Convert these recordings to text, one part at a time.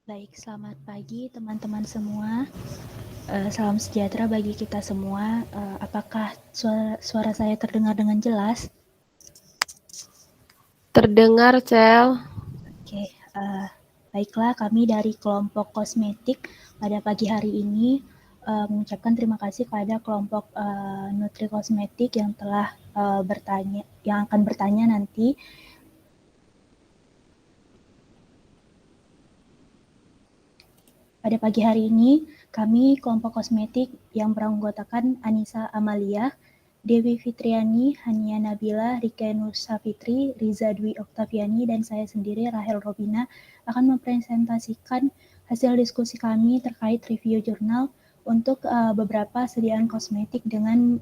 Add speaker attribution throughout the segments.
Speaker 1: Baik, selamat pagi teman-teman semua. Salam sejahtera bagi kita semua. Apakah suara saya terdengar dengan jelas?
Speaker 2: Terdengar, Cel.
Speaker 1: Oke, baiklah kami dari kelompok kosmetik pada pagi hari ini mengucapkan terima kasih pada kelompok Nutri Kosmetik yang telah yang akan bertanya nanti. Pada pagi hari ini, kami kelompok kosmetik yang beranggotakan Anissa Amalia, Dewi Fitriani, Hania Nabila, Rika Nusafitri, Riza Dwi Oktaviani, dan saya sendiri Rahel Robina akan mempresentasikan hasil diskusi kami terkait review jurnal untuk beberapa sediaan kosmetik dengan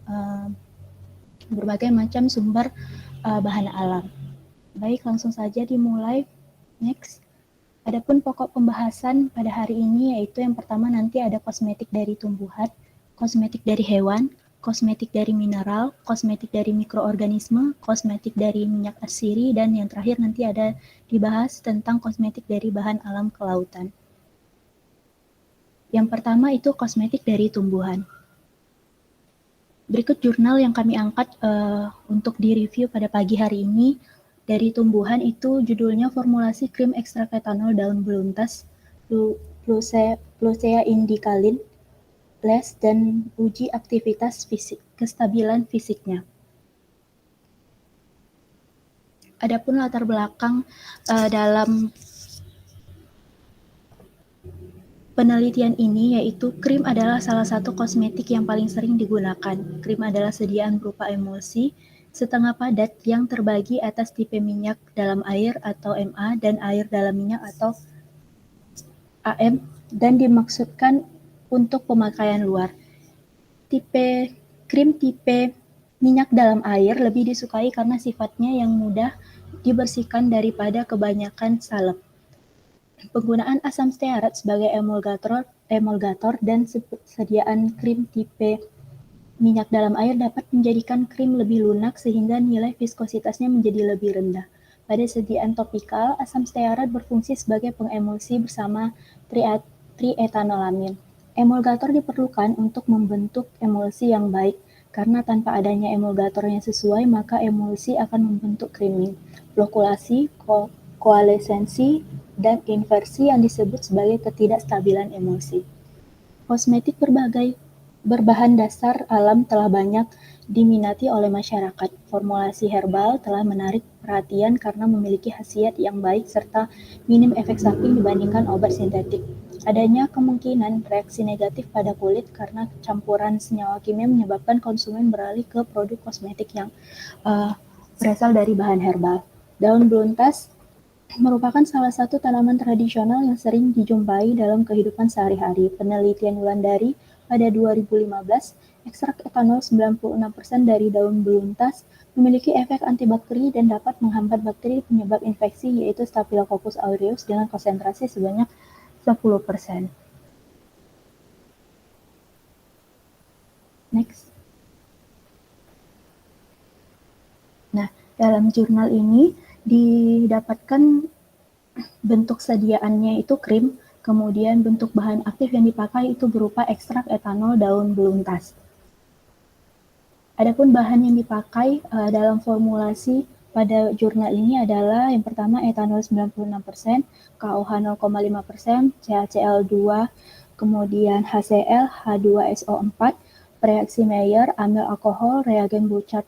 Speaker 1: berbagai macam sumber bahan alam. Baik, langsung saja dimulai. Next. Adapun pokok pembahasan pada hari ini yaitu yang pertama nanti ada kosmetik dari tumbuhan, kosmetik dari hewan, kosmetik dari mineral, kosmetik dari mikroorganisme, kosmetik dari minyak atsiri, dan yang terakhir nanti ada dibahas tentang kosmetik dari bahan alam kelautan. Yang pertama itu kosmetik dari tumbuhan. Berikut jurnal yang kami angkat untuk direview pada pagi hari ini. Dari tumbuhan itu judulnya formulasi krim ekstrak etanol daun beluntas Lucea indicalin les dan uji aktivitas fisik, kestabilan fisiknya. Adapun latar belakang dalam penelitian ini yaitu krim adalah salah satu kosmetik yang paling sering digunakan. Krim adalah sediaan berupa emulsi setengah padat yang terbagi atas tipe minyak dalam air atau MA dan air dalam minyak atau AM dan dimaksudkan untuk pemakaian luar. Krim tipe minyak dalam air lebih disukai karena sifatnya yang mudah dibersihkan daripada kebanyakan salep. Penggunaan asam stearat sebagai emulgator dan sediaan krim tipe minyak dalam air dapat menjadikan krim lebih lunak sehingga nilai viskositasnya menjadi lebih rendah. Pada sediaan topikal, asam stearat berfungsi sebagai pengemulsi bersama trietanolamid. Emulgator diperlukan untuk membentuk emulsi yang baik, karena tanpa adanya emulgator yang sesuai, maka emulsi akan membentuk krimming, flokulasi, koalesensi, dan inversi yang disebut sebagai ketidakstabilan emulsi. Kosmetik berbahan dasar alam telah banyak diminati oleh masyarakat. Formulasi herbal telah menarik perhatian karena memiliki khasiat yang baik serta minim efek samping dibandingkan obat sintetik. Adanya kemungkinan reaksi negatif pada kulit karena campuran senyawa kimia menyebabkan konsumen beralih ke produk kosmetik yang berasal dari bahan herbal. Daun beluntas merupakan salah satu tanaman tradisional yang sering dijumpai dalam kehidupan sehari-hari. Penelitian Wulandari pada 2015, ekstrak etanol 96% dari daun beluntas memiliki efek antibakteri dan dapat menghambat bakteri penyebab infeksi yaitu Staphylococcus aureus dengan konsentrasi sebanyak 10%. Next. Nah, dalam jurnal ini didapatkan bentuk sediaannya itu krim, kemudian bentuk bahan aktif yang dipakai itu berupa ekstrak etanol daun beluntas. Adapun bahan yang dipakai dalam formulasi pada jurnal ini adalah yang pertama etanol 96%, KOH 0,5%, CaCl2, kemudian HCl, H2SO4, reaksi Mayer, amil alkohol, reagen Bouchard,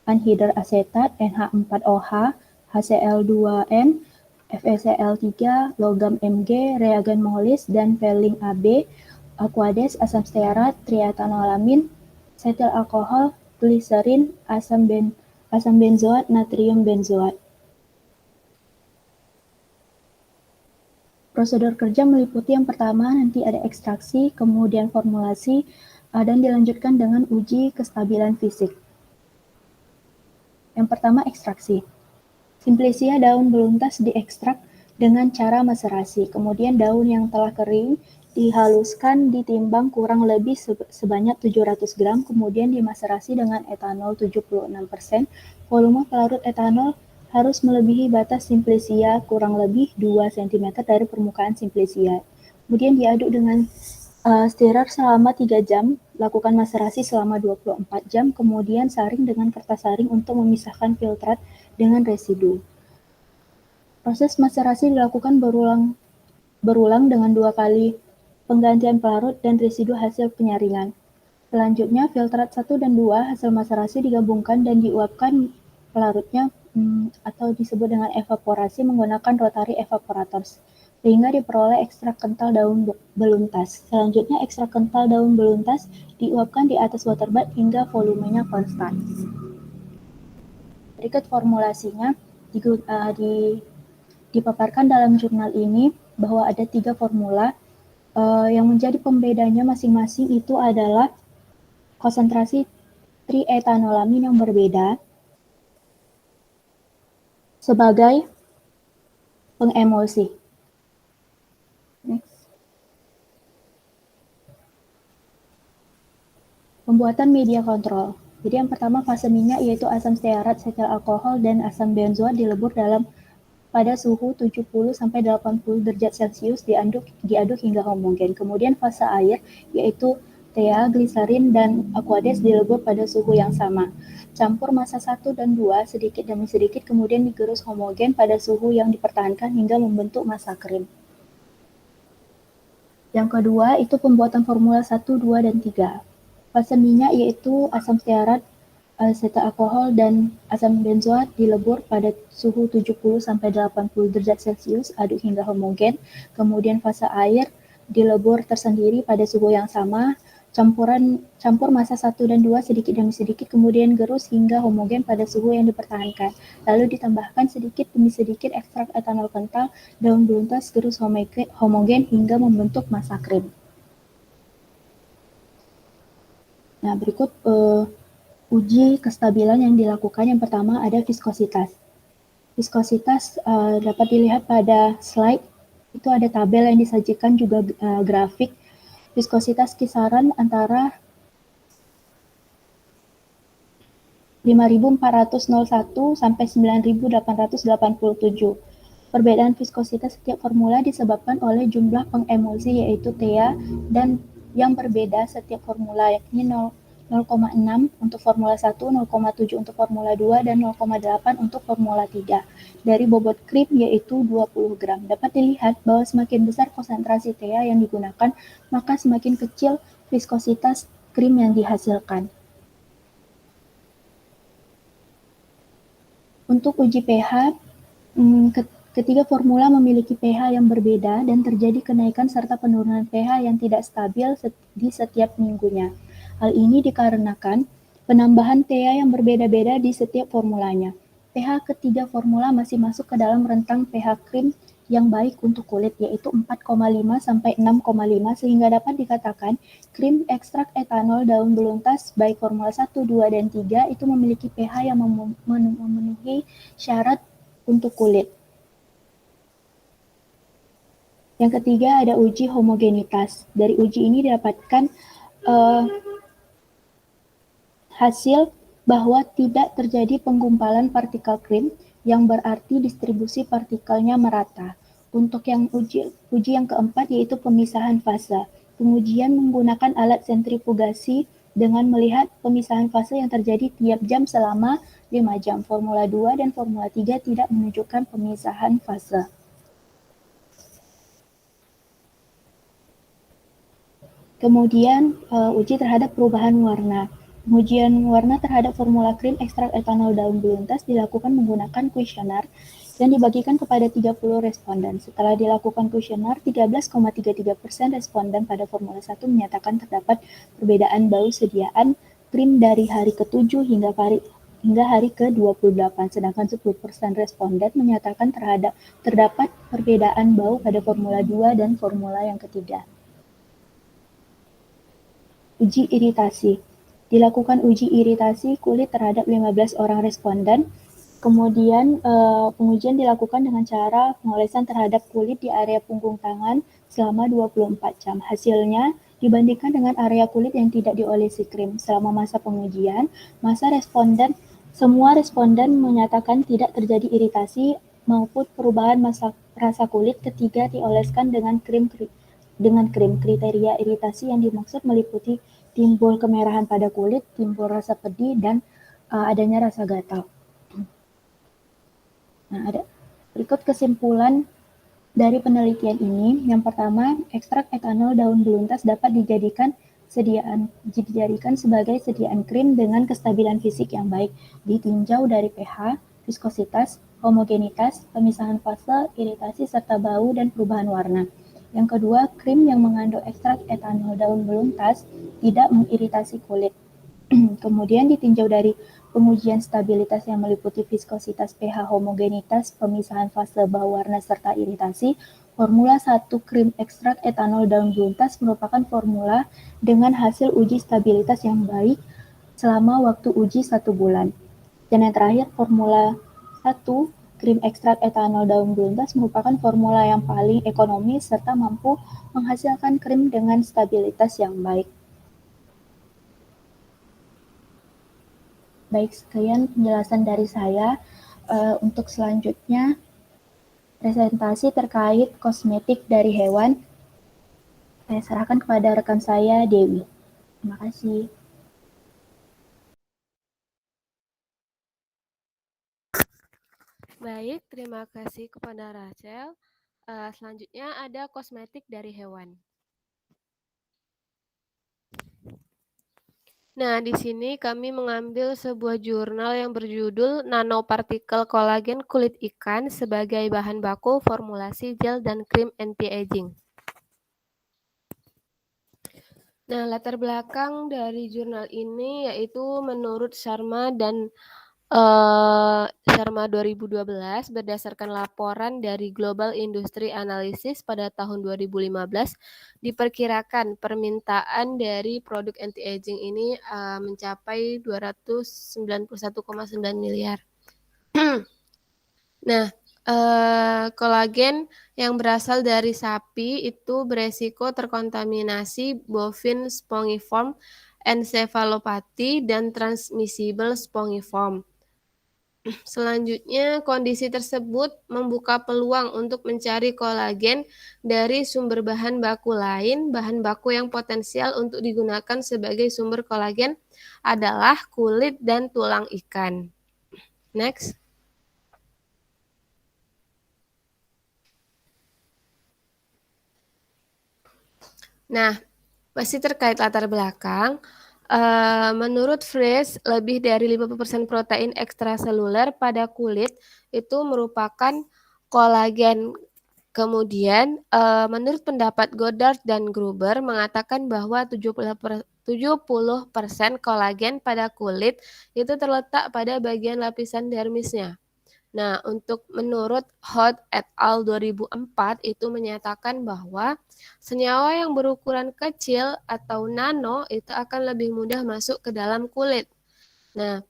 Speaker 1: anhidrat NH4OH, HCl2N, FeCl3, logam Mg, reagen Molis, dan Pelling AB, Aquades, asam stearat, trietanolamid, setil alkohol, gliserin, asam benzoat, natrium benzoat. Prosedur kerja meliputi yang pertama nanti ada ekstraksi, kemudian formulasi, dan dilanjutkan dengan uji kestabilan fisik. Yang pertama ekstraksi. Simplicia daun beluntas diekstrak dengan cara maserasi. Kemudian daun yang telah kering dihaluskan ditimbang kurang lebih sebanyak 700 gram, kemudian dimaserasi dengan etanol 76%, volume pelarut etanol harus melebihi batas simplisia kurang lebih 2 cm dari permukaan simplisia. Kemudian diaduk dengan stirrer selama 3 jam, lakukan maserasi selama 24 jam, kemudian saring dengan kertas saring untuk memisahkan filtrat dengan residu. Proses maserasi dilakukan berulang dengan 2 kali penggantian pelarut dan residu hasil penyaringan. Selanjutnya, filtrat 1 dan 2 hasil maserasi digabungkan dan diuapkan pelarutnya atau disebut dengan evaporasi menggunakan rotary evaporators, sehingga diperoleh ekstrak kental daun beluntas. Selanjutnya, ekstrak kental daun beluntas diuapkan di atas waterbath hingga volumenya konstan. Berikut formulasinya dipaparkan dalam jurnal ini bahwa ada 3 formula yang menjadi pembedanya masing-masing itu adalah konsentrasi triethanolamin yang berbeda sebagai pengemulsi. Next. Pembuatan media kontrol. Jadi yang pertama fase minyak yaitu asam stearat, setil alkohol, dan asam benzoat dilebur pada suhu 70-80 derajat Celcius diaduk hingga homogen. Kemudian fase air yaitu tea, gliserin, dan aqueous dilebur pada suhu yang sama. Campur massa 1 dan 2 sedikit demi sedikit kemudian digerus homogen pada suhu yang dipertahankan hingga membentuk massa krim. Yang kedua itu pembuatan formula 1, 2, dan 3. Fase minyak yaitu asam stearat, setil alkohol, dan asam benzoat dilebur pada suhu 70-80 derajat Celcius, aduk hingga homogen. Kemudian fase air dilebur tersendiri pada suhu yang sama. Campur massa 1 dan 2 sedikit demi sedikit, kemudian gerus hingga homogen pada suhu yang dipertahankan. Lalu ditambahkan sedikit demi sedikit ekstrak etanol kental, daun beluntas, gerus homogen hingga membentuk massa krim. Nah, berikut uji kestabilan yang dilakukan. Yang pertama ada viskositas. Viskositas dapat dilihat pada slide, itu ada tabel yang disajikan juga grafik. Viskositas kisaran antara 5.401 sampai 9.887. Perbedaan viskositas setiap formula disebabkan oleh jumlah pengemulsi yaitu TA dan yang berbeda setiap formula, yakni 0,6 untuk formula 1, 0,7 untuk formula 2, dan 0,8 untuk formula 3. Dari bobot krim yaitu 20 gram. Dapat dilihat bahwa semakin besar konsentrasi TA yang digunakan, maka semakin kecil viskositas krim yang dihasilkan. Untuk uji pH, ketiga formula memiliki pH yang berbeda dan terjadi kenaikan serta penurunan pH yang tidak stabil di setiap minggunya. Hal ini dikarenakan penambahan TA yang berbeda-beda di setiap formulanya. pH ketiga formula masih masuk ke dalam rentang pH krim yang baik untuk kulit, yaitu 4,5 sampai 6,5, sehingga dapat dikatakan krim ekstrak etanol daun beluntas baik formula 1, 2, dan 3 itu memiliki pH yang memenuhi syarat untuk kulit. Yang ketiga ada uji homogenitas. Dari uji ini didapatkan hasil bahwa tidak terjadi penggumpalan partikel krim, yang berarti distribusi partikelnya merata. Untuk yang uji yang keempat yaitu pemisahan fase. Pengujian menggunakan alat sentrifugasi dengan melihat pemisahan fase yang terjadi tiap jam selama 5 jam. Formula 2 dan formula 3 tidak menunjukkan pemisahan fase. Kemudian uji terhadap perubahan warna. Pengujian warna terhadap formula krim ekstrak etanol daun beluntas dilakukan menggunakan kuesioner dan dibagikan kepada 30 responden. Setelah dilakukan kuesioner, 13,33% responden pada formula 1 menyatakan terdapat perbedaan bau sediaan krim dari hari ke-7 hingga hari ke-28, sedangkan 10% responden menyatakan terdapat perbedaan bau pada formula 2 dan formula yang ketiga. Uji iritasi. Dilakukan uji iritasi kulit terhadap 15 orang responden. Kemudian pengujian dilakukan dengan cara pengolesan terhadap kulit di area punggung tangan selama 24 jam. Hasilnya dibandingkan dengan area kulit yang tidak diolesi krim. Selama masa pengujian, masa responden Semua responden menyatakan tidak terjadi iritasi maupun perubahan rasa kulit ketika dioleskan dengan krim. Kriteria iritasi yang dimaksud meliputi timbul kemerahan pada kulit, timbul rasa pedih, dan adanya rasa gatal. Nah, berikut kesimpulan dari penelitian ini. Yang pertama, ekstrak etanol daun beluntas dapat dijadikan sebagai sediaan krim dengan kestabilan fisik yang baik, ditinjau dari pH, viskositas, homogenitas, pemisahan fase, iritasi, serta bau dan perubahan warna. Yang kedua, krim yang mengandung ekstrak etanol daun beluntas tidak mengiritasi kulit. Kemudian ditinjau dari pengujian stabilitas yang meliputi viskositas, pH, homogenitas, pemisahan fase, bau, warna, serta iritasi. Formula 1 krim ekstrak etanol daun beluntas merupakan formula dengan hasil uji stabilitas yang baik selama waktu uji 1 bulan. Dan yang terakhir, formula 1 krim ekstrak etanol daun beluntas merupakan formula yang paling ekonomis serta mampu menghasilkan krim dengan stabilitas yang baik. Baik, sekian penjelasan dari saya. Untuk selanjutnya, presentasi terkait kosmetik dari hewan. Saya serahkan kepada rekan saya, Dewi. Terima kasih.
Speaker 2: Baik, terima kasih kepada Rachel. Selanjutnya ada kosmetik dari hewan. Nah, di sini kami mengambil sebuah jurnal yang berjudul Nanopartikel Kolagen Kulit Ikan sebagai bahan baku formulasi gel dan krim anti-aging. Nah, latar belakang dari jurnal ini yaitu menurut Sharma dan Sharma 2012 berdasarkan laporan dari Global Industry Analysis pada tahun 2015 diperkirakan permintaan dari produk anti-aging ini mencapai 291,9 miliar. Nah, kolagen yang berasal dari sapi itu beresiko terkontaminasi bovine spongiform encephalopathy dan transmissible spongiform. Selanjutnya, kondisi tersebut membuka peluang untuk mencari kolagen dari sumber bahan baku lain. Bahan baku yang potensial untuk digunakan sebagai sumber kolagen adalah kulit dan tulang ikan. Next. Nah, masih terkait latar belakang. Menurut Fresh, lebih dari 50% protein ekstraseluler pada kulit itu merupakan kolagen. Kemudian, menurut pendapat Goddard dan Gruber mengatakan bahwa 70% kolagen pada kulit itu terletak pada bagian lapisan dermisnya. Nah, menurut Hood et al. 2004 itu menyatakan bahwa senyawa yang berukuran kecil atau nano itu akan lebih mudah masuk ke dalam kulit. Nah,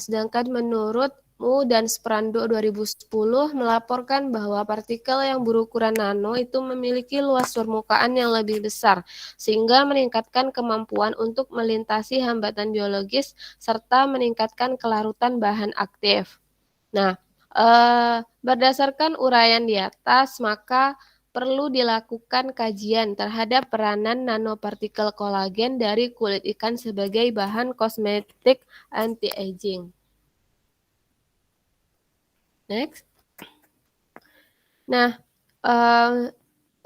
Speaker 2: sedangkan menurut Mu dan Sprando 2010 melaporkan bahwa partikel yang berukuran nano itu memiliki luas permukaan yang lebih besar, sehingga meningkatkan kemampuan untuk melintasi hambatan biologis serta meningkatkan kelarutan bahan aktif. Nah, berdasarkan uraian di atas, maka perlu dilakukan kajian terhadap peranan nanopartikel kolagen dari kulit ikan sebagai bahan kosmetik anti-aging. Next. Nah,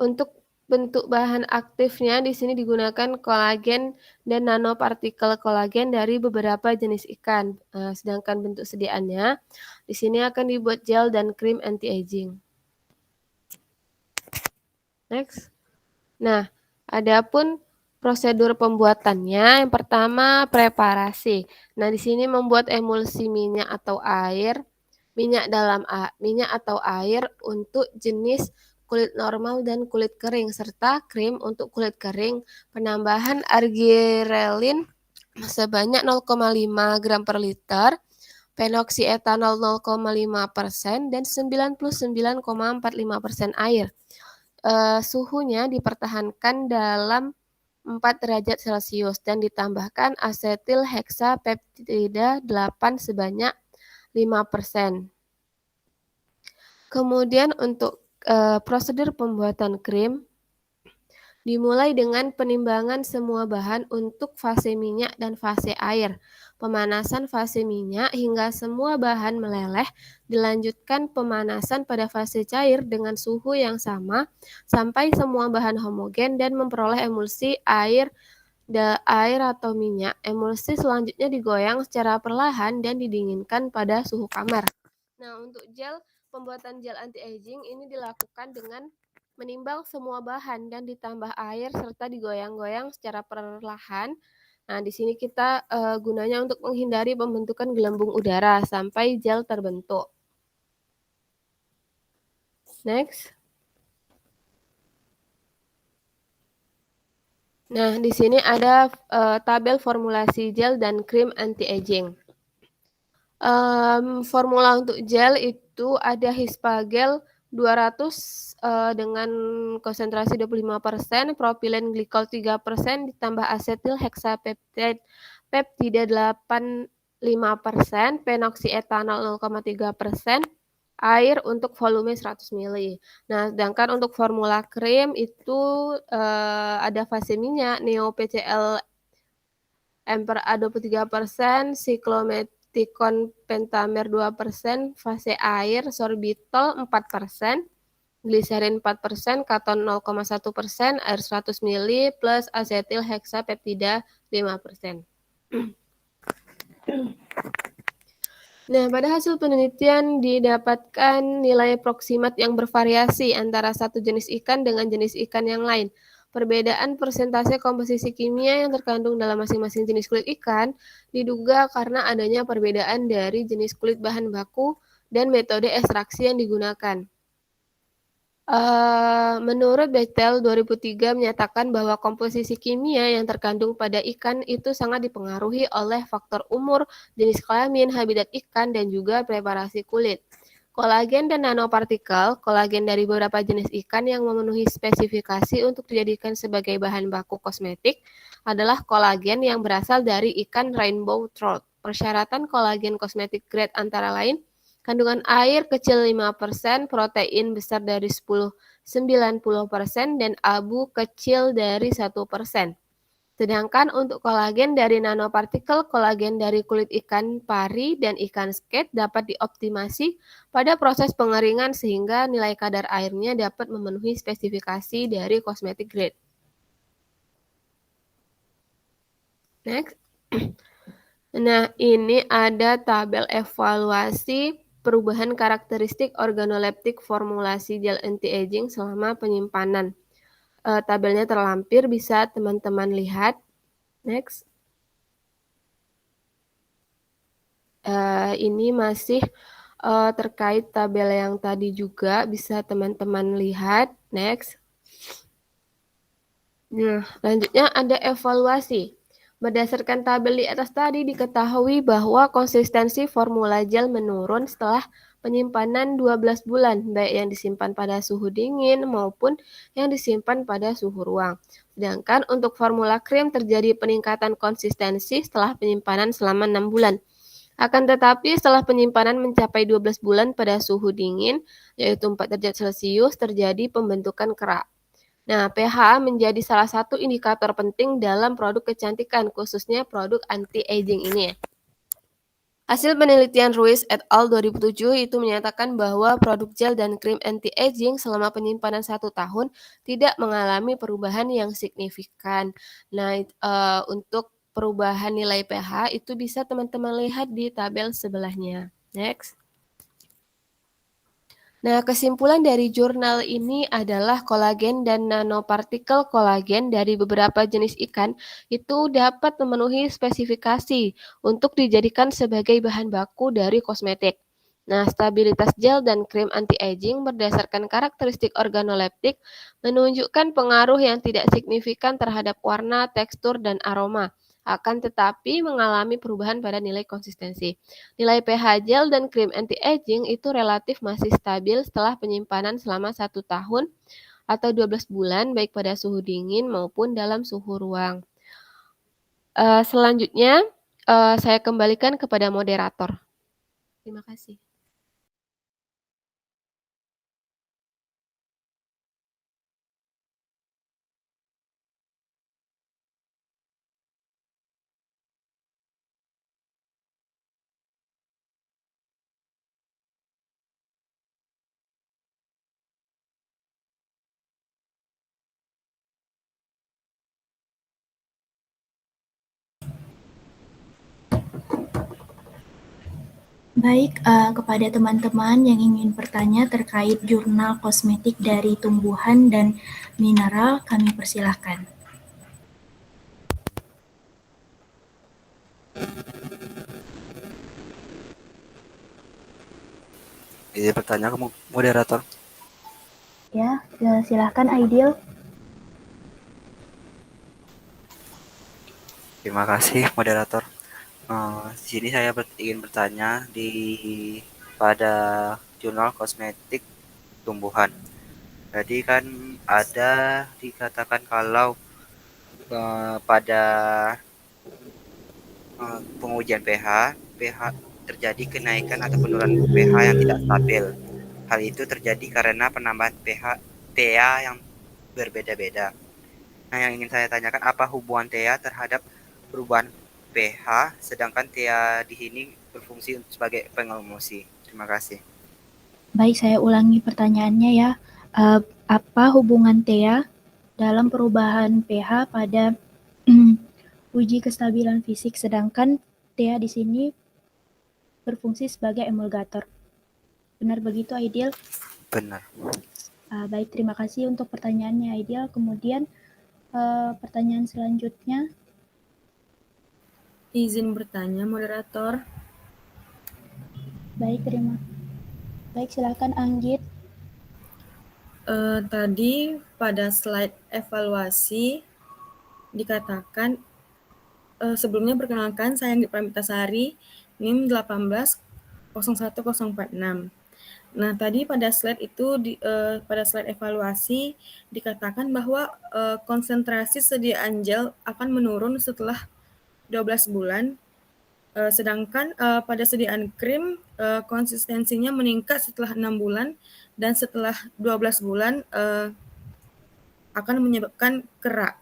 Speaker 2: untuk bentuk bahan aktifnya di sini digunakan kolagen dan nanopartikel kolagen dari beberapa jenis ikan. Sedangkan bentuk sediaannya di sini akan dibuat gel dan krim anti-aging. Next. Nah, adapun prosedur pembuatannya, yang pertama preparasi. Nah, di sini membuat emulsi minyak atau air, minyak atau air untuk jenis kulit normal dan kulit kering, serta krim untuk kulit kering. Penambahan argirelin sebanyak 0,5 gram per liter, phenoxyetanol 0,5% dan 99,45% air. Suhunya dipertahankan dalam 4 derajat Celcius dan ditambahkan asetil heksapeptida 8 sebanyak 5%. Kemudian untuk prosedur pembuatan krim dimulai dengan penimbangan semua bahan untuk fase minyak dan fase air. Pemanasan fase minyak hingga semua bahan meleleh, dilanjutkan pemanasan pada fase cair dengan suhu yang sama sampai semua bahan homogen dan memperoleh emulsi air atau minyak. Emulsi selanjutnya digoyang secara perlahan dan didinginkan pada suhu kamar. Nah, untuk pembuatan gel anti-aging ini dilakukan dengan menimbang semua bahan dan ditambah air serta digoyang-goyang secara perlahan. Nah, di sini kita gunanya untuk menghindari pembentukan gelembung udara sampai gel terbentuk. Next. Nah, di sini ada tabel formulasi gel dan krim anti-aging. Formula untuk gel itu ada Hispagel 200 dengan konsentrasi 25%, propilen glikol 3%, ditambah asetil heksapeptida 5%, penoksietanol 0,3%, air untuk volume 100 ml. Nah, sedangkan untuk formula krim itu ada fase minyak, NeoPCl MPRA 23%, siklometikon pentamer 2%, fase air sorbitol 4%, gliserin 4%, katon 0,1%, air 100 ml plus asetil heksapeptida 5%. Nah, pada hasil penelitian didapatkan nilai proksimat yang bervariasi antara satu jenis ikan dengan jenis ikan yang lain. Perbedaan persentase komposisi kimia yang terkandung dalam masing-masing jenis kulit ikan diduga karena adanya perbedaan dari jenis kulit bahan baku dan metode ekstraksi yang digunakan. Menurut Bechtel 2003 menyatakan bahwa komposisi kimia yang terkandung pada ikan itu sangat dipengaruhi oleh faktor umur, jenis kelamin, habitat ikan, dan juga preparasi kulit. Kolagen dan nanopartikel, kolagen dari beberapa jenis ikan yang memenuhi spesifikasi untuk dijadikan sebagai bahan baku kosmetik adalah kolagen yang berasal dari ikan rainbow trout. Persyaratan kolagen kosmetik grade antara lain kandungan air kecil 5%, protein besar dari 10-90%, dan abu kecil dari 1%. Sedangkan untuk kolagen dari nanopartikel, kolagen dari kulit ikan pari dan ikan skate dapat dioptimasi pada proses pengeringan sehingga nilai kadar airnya dapat memenuhi spesifikasi dari cosmetic grade. Next. Nah, ini ada tabel evaluasi perubahan karakteristik organoleptik formulasi gel anti-aging selama penyimpanan. Tabelnya terlampir, bisa teman-teman lihat. Next. Ini masih terkait tabel yang tadi juga, bisa teman-teman lihat. Next. Nah, selanjutnya ada evaluasi. Berdasarkan tabel di atas tadi diketahui bahwa konsistensi formula gel menurun setelah penyimpanan 12 bulan, baik yang disimpan pada suhu dingin maupun yang disimpan pada suhu ruang. Sedangkan untuk formula krim terjadi peningkatan konsistensi setelah penyimpanan selama 6 bulan. Akan tetapi setelah penyimpanan mencapai 12 bulan pada suhu dingin, yaitu 4 derajat Celcius, terjadi pembentukan kerak. Nah, pH menjadi salah satu indikator penting dalam produk kecantikan, khususnya produk anti-aging ini. Hasil penelitian Ruiz et al. 2007 itu menyatakan bahwa produk gel dan krim anti-aging selama penyimpanan 1 tahun tidak mengalami perubahan yang signifikan. Nah, untuk perubahan nilai pH itu bisa teman-teman lihat di tabel sebelahnya. Next. Nah, kesimpulan dari jurnal ini adalah kolagen dan nanopartikel kolagen dari beberapa jenis ikan itu dapat memenuhi spesifikasi untuk dijadikan sebagai bahan baku dari kosmetik. Nah, stabilitas gel dan krim anti-aging berdasarkan karakteristik organoleptik menunjukkan pengaruh yang tidak signifikan terhadap warna, tekstur, dan aroma. Akan tetapi mengalami perubahan pada nilai konsistensi. Nilai pH gel dan krim anti-aging itu relatif masih stabil setelah penyimpanan selama 1 tahun atau 12 bulan baik pada suhu dingin maupun dalam suhu ruang. Selanjutnya, saya kembalikan kepada moderator. Terima kasih.
Speaker 1: Baik, kepada teman-teman yang ingin bertanya terkait jurnal kosmetik dari tumbuhan dan mineral, kami persilahkan.
Speaker 3: Izin bertanya ke moderator.
Speaker 1: Ya, silahkan Aidil.
Speaker 3: Terima kasih moderator. Di sini saya ingin bertanya pada jurnal kosmetik tumbuhan. Jadi kan ada dikatakan kalau pada pengujian pH terjadi kenaikan atau penurunan pH yang tidak stabil. Hal itu terjadi karena penambahan pH yang berbeda-beda. Nah, yang ingin saya tanyakan, apa hubungan TEA terhadap perubahan pH, sedangkan TEA di sini berfungsi sebagai pengemulsi. Terima kasih.
Speaker 1: Baik, saya ulangi pertanyaannya ya. Apa hubungan TEA dalam perubahan pH pada uji kestabilan fisik, sedangkan TEA di sini berfungsi sebagai emulgator. Benar begitu, Aidil?
Speaker 3: Benar.
Speaker 1: Baik, terima kasih untuk pertanyaannya, Aidil. Kemudian pertanyaan selanjutnya.
Speaker 4: Izin bertanya, moderator.
Speaker 1: Baik, Baik, silakan Anggit.
Speaker 4: Tadi pada slide evaluasi dikatakan, sebelumnya perkenalkan saya Anggit Pramitasari, NIM 1801046. Nah, tadi pada slide itu pada slide evaluasi dikatakan bahwa konsentrasi sediaan gel akan menurun setelah 12 bulan, sedangkan pada sediaan krim konsistensinya meningkat setelah 6 bulan dan setelah 12 bulan akan menyebabkan kerak.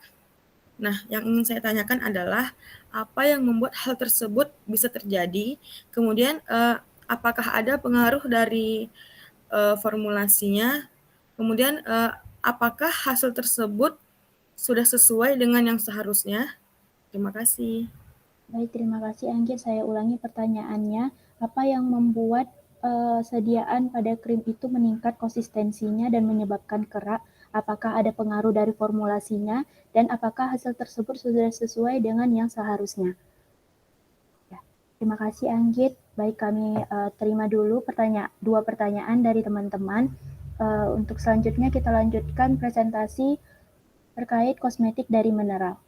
Speaker 4: Nah, yang ingin saya tanyakan adalah apa yang membuat hal tersebut bisa terjadi, kemudian apakah ada pengaruh dari formulasinya, kemudian apakah hasil tersebut sudah sesuai dengan yang seharusnya. Terima kasih.
Speaker 1: Baik, terima kasih Anggit. Saya ulangi pertanyaannya. Apa yang membuat sediaan pada krim itu meningkat konsistensinya dan menyebabkan kerak? Apakah ada pengaruh dari formulasinya? Dan apakah hasil tersebut sudah sesuai dengan yang seharusnya? Ya, terima kasih Anggit. Baik, kami terima dulu dua pertanyaan dari teman-teman. Untuk selanjutnya kita lanjutkan presentasi terkait kosmetik dari mineral.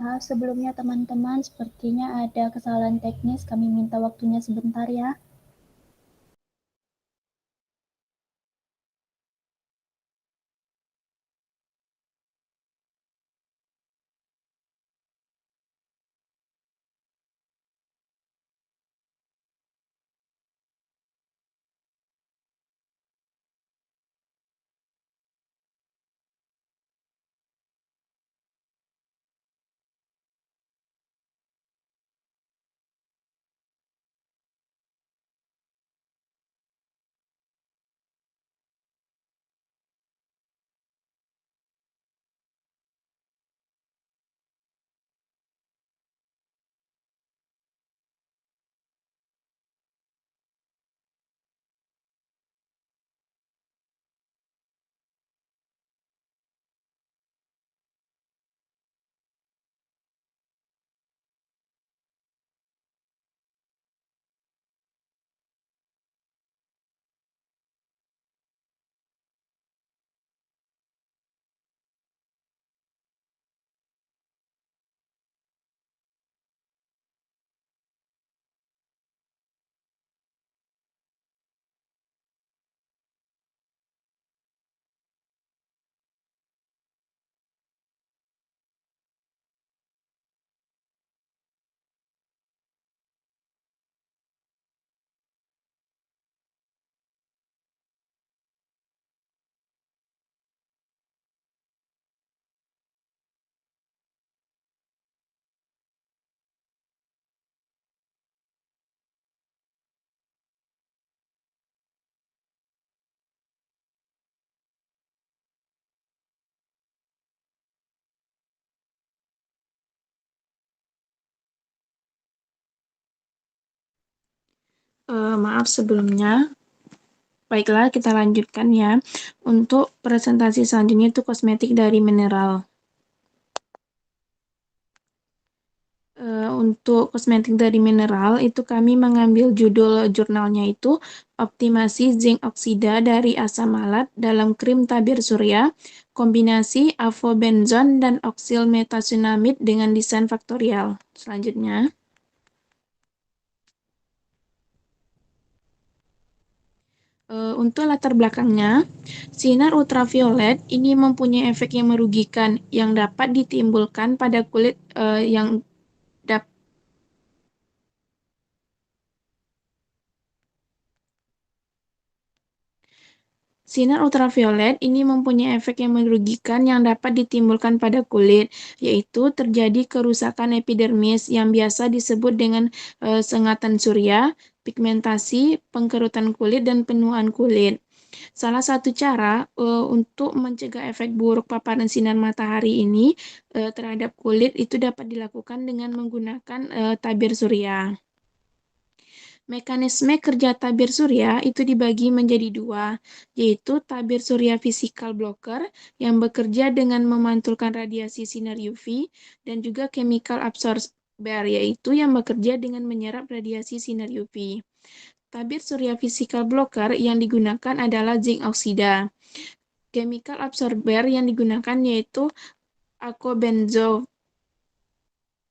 Speaker 1: Maaf sebelumnya teman-teman, sepertinya ada kesalahan teknis, kami minta waktunya sebentar ya.
Speaker 5: Maaf sebelumnya. Baiklah, kita lanjutkan ya. Untuk presentasi selanjutnya itu kosmetik dari mineral. Untuk kosmetik dari mineral itu kami mengambil judul jurnalnya itu optimasi zinc oksida dari asam malat dalam krim tabir surya, kombinasi avobenzon dan oksil metasunamid dengan desain faktorial. Selanjutnya. Untuk latar belakangnya, sinar ultraviolet ini mempunyai efek yang merugikan yang dapat ditimbulkan pada kulit yang dapat Sinar ultraviolet ini mempunyai efek yang merugikan yang dapat ditimbulkan pada kulit, yaitu terjadi kerusakan epidermis yang biasa disebut dengan sengatan surya, pigmentasi, pengkerutan kulit, dan penuaan kulit. Salah satu cara untuk mencegah efek buruk paparan sinar matahari ini terhadap kulit itu dapat dilakukan dengan menggunakan tabir surya. Mekanisme kerja tabir surya itu dibagi menjadi dua, yaitu tabir surya physical blocker yang bekerja dengan memantulkan radiasi sinar UV dan juga chemical absorber yaitu yang bekerja dengan menyerap radiasi sinar UV. Tabir surya physical blocker yang digunakan adalah zinc oksida. Chemical absorber yang digunakan yaitu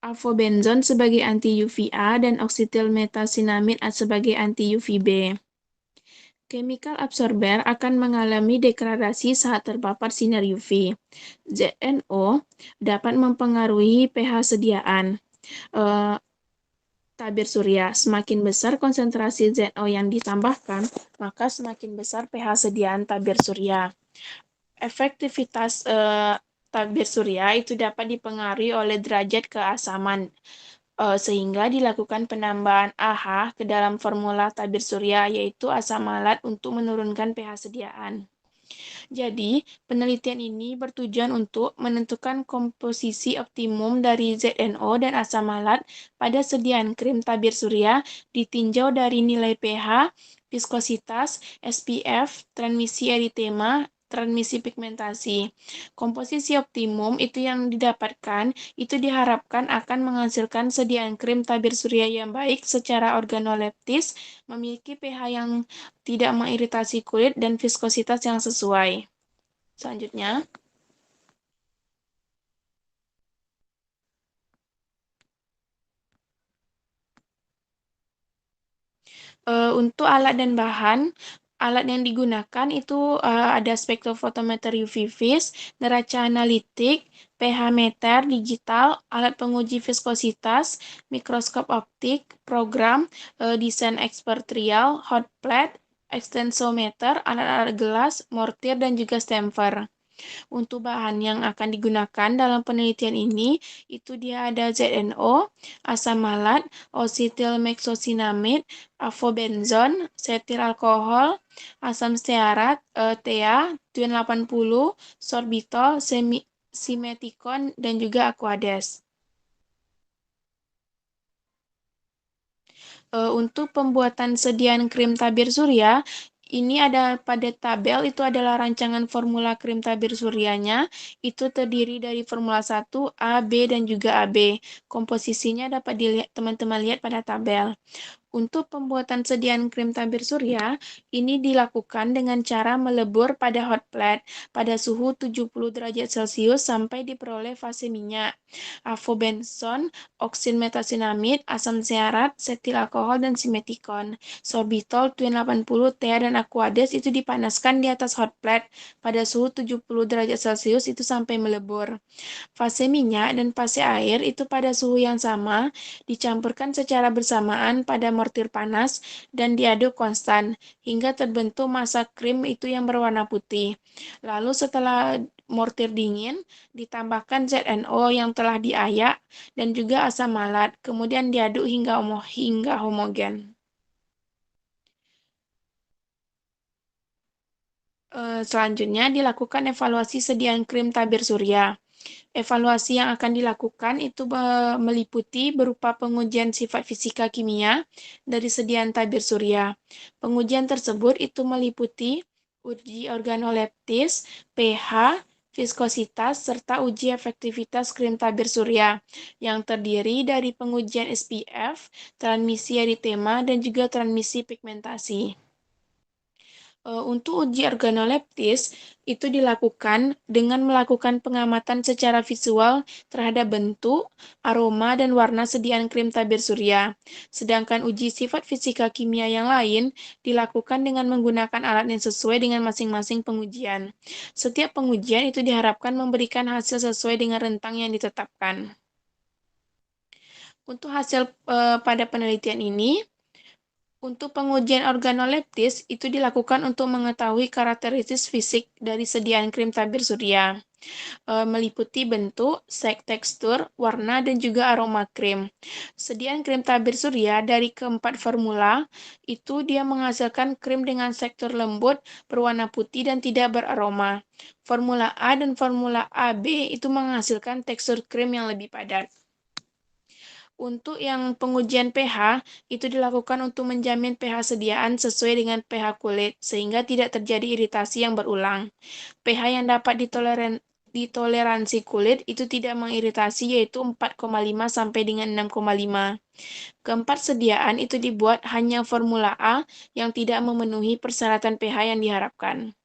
Speaker 5: avobenzon sebagai anti-UVA dan oksitil metasinamid sebagai anti-UVB. Chemical absorber akan mengalami degradasi saat terpapar sinar UV. ZNO dapat mempengaruhi pH sediaan tabir surya. Semakin besar konsentrasi ZNO yang ditambahkan, maka semakin besar pH sediaan tabir surya. Efektivitas tabir surya itu dapat dipengaruhi oleh derajat keasaman sehingga dilakukan penambahan AH ke dalam formula tabir surya yaitu asam malat untuk menurunkan pH sediaan. Jadi, penelitian ini bertujuan untuk menentukan komposisi optimum dari ZNO dan asam malat pada sediaan krim tabir surya ditinjau dari nilai pH, viskositas, SPF, transmisi eritema, transmisi pigmentasi. Komposisi optimum itu yang didapatkan itu diharapkan akan menghasilkan sediaan krim tabir surya yang baik secara organoleptis, memiliki pH yang tidak mengiritasi kulit dan viskositas yang sesuai. Selanjutnya, Untuk alat dan bahan, alat yang digunakan itu ada spektrofotometer UV vis, neraca analitik, pH meter digital, alat penguji viskositas, mikroskop optik, program, desain ekspektorial, hot plate, ekstensometer, alat-alat gelas, mortir, dan juga stamper. Untuk bahan yang akan digunakan dalam penelitian ini, itu dia ada ZNO, asam malat, osetilmeksosinamid, avobenzon, setil alkohol, asam stearat, TEA, Twin 80, sorbitol, simetikon, dan juga aquades. Untuk pembuatan sediaan krim tabir surya, ini ada pada tabel itu adalah rancangan formula krim tabir suryanya. Itu terdiri dari formula 1, A, B, dan juga AB. Komposisinya dapat dilihat teman-teman lihat pada tabel. Untuk pembuatan sediaan krim tabir surya, ini dilakukan dengan cara melebur pada hot plate pada suhu 70 derajat Celcius sampai diperoleh fase minyak. Avobenzon, oksin metasinamid, asam stearat, setil alkohol, dan simetikon. Sorbitol, Twin 80, TEA, dan aquades itu dipanaskan di atas hot plate pada suhu 70 derajat Celcius itu sampai melebur. Fase minyak dan fase air itu pada suhu yang sama, dicampurkan secara bersamaan pada mortir panas dan diaduk konstan hingga terbentuk massa krim itu yang berwarna putih. Lalu setelah mortir dingin, ditambahkan ZNO yang telah diayak dan juga asam malat, kemudian diaduk hingga homogen. Selanjutnya dilakukan evaluasi sediaan krim tabir surya. Evaluasi yang akan dilakukan itu meliputi berupa pengujian sifat fisika kimia dari sediaan tabir surya. Pengujian tersebut itu meliputi uji organoleptis, pH, viskositas, serta uji efektivitas krim tabir surya yang terdiri dari pengujian SPF, transmisi eritema, dan juga transmisi pigmentasi. Untuk uji organoleptis itu dilakukan dengan melakukan pengamatan secara visual terhadap bentuk, aroma, dan warna sediaan krim tabir surya. Sedangkan uji sifat fisika kimia yang lain dilakukan dengan menggunakan alat yang sesuai dengan masing-masing pengujian. Setiap pengujian itu diharapkan memberikan hasil sesuai dengan rentang yang ditetapkan. Untuk hasil pada penelitian ini, untuk pengujian organoleptis itu dilakukan untuk mengetahui karakteristik fisik dari sediaan krim tabir surya, meliputi bentuk, tekstur, warna, dan juga aroma krim. Sediaan krim tabir surya dari keempat formula itu dia menghasilkan krim dengan tekstur lembut, berwarna putih, dan tidak beraroma. Formula A dan formula AB itu menghasilkan tekstur krim yang lebih padat. Untuk yang pengujian pH, itu dilakukan untuk menjamin pH sediaan sesuai dengan pH kulit, sehingga tidak terjadi iritasi yang berulang. pH yang dapat ditoleransi kulit itu tidak mengiritasi, yaitu 4,5 sampai dengan 6,5. Keempat sediaan itu dibuat hanya formula A yang tidak memenuhi persyaratan pH yang diharapkan.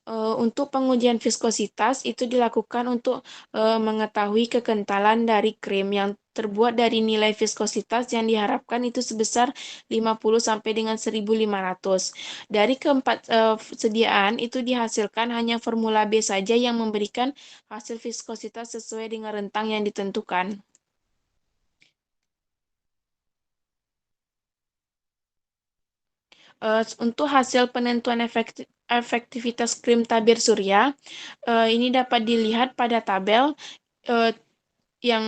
Speaker 5: Untuk pengujian viskositas itu dilakukan untuk mengetahui kekentalan dari krim yang terbuat dari nilai viskositas yang diharapkan itu sebesar 50 sampai dengan 1.500. Dari keempat sediaan itu dihasilkan hanya formula B saja yang memberikan hasil viskositas sesuai dengan rentang yang ditentukan. Untuk hasil penentuan efektivitas krim tabir surya, ini dapat dilihat pada tabel yang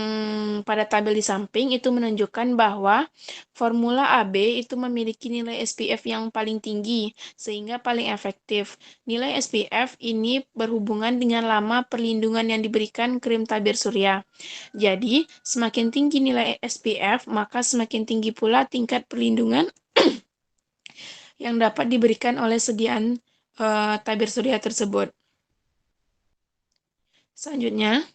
Speaker 5: pada tabel di samping itu menunjukkan bahwa formula AB itu memiliki nilai SPF yang paling tinggi sehingga paling efektif. Nilai SPF ini berhubungan dengan lama perlindungan yang diberikan krim tabir surya. Jadi, semakin tinggi nilai SPF, maka semakin tinggi pula tingkat perlindungan yang dapat diberikan oleh sediaan tabir surya tersebut. Selanjutnya,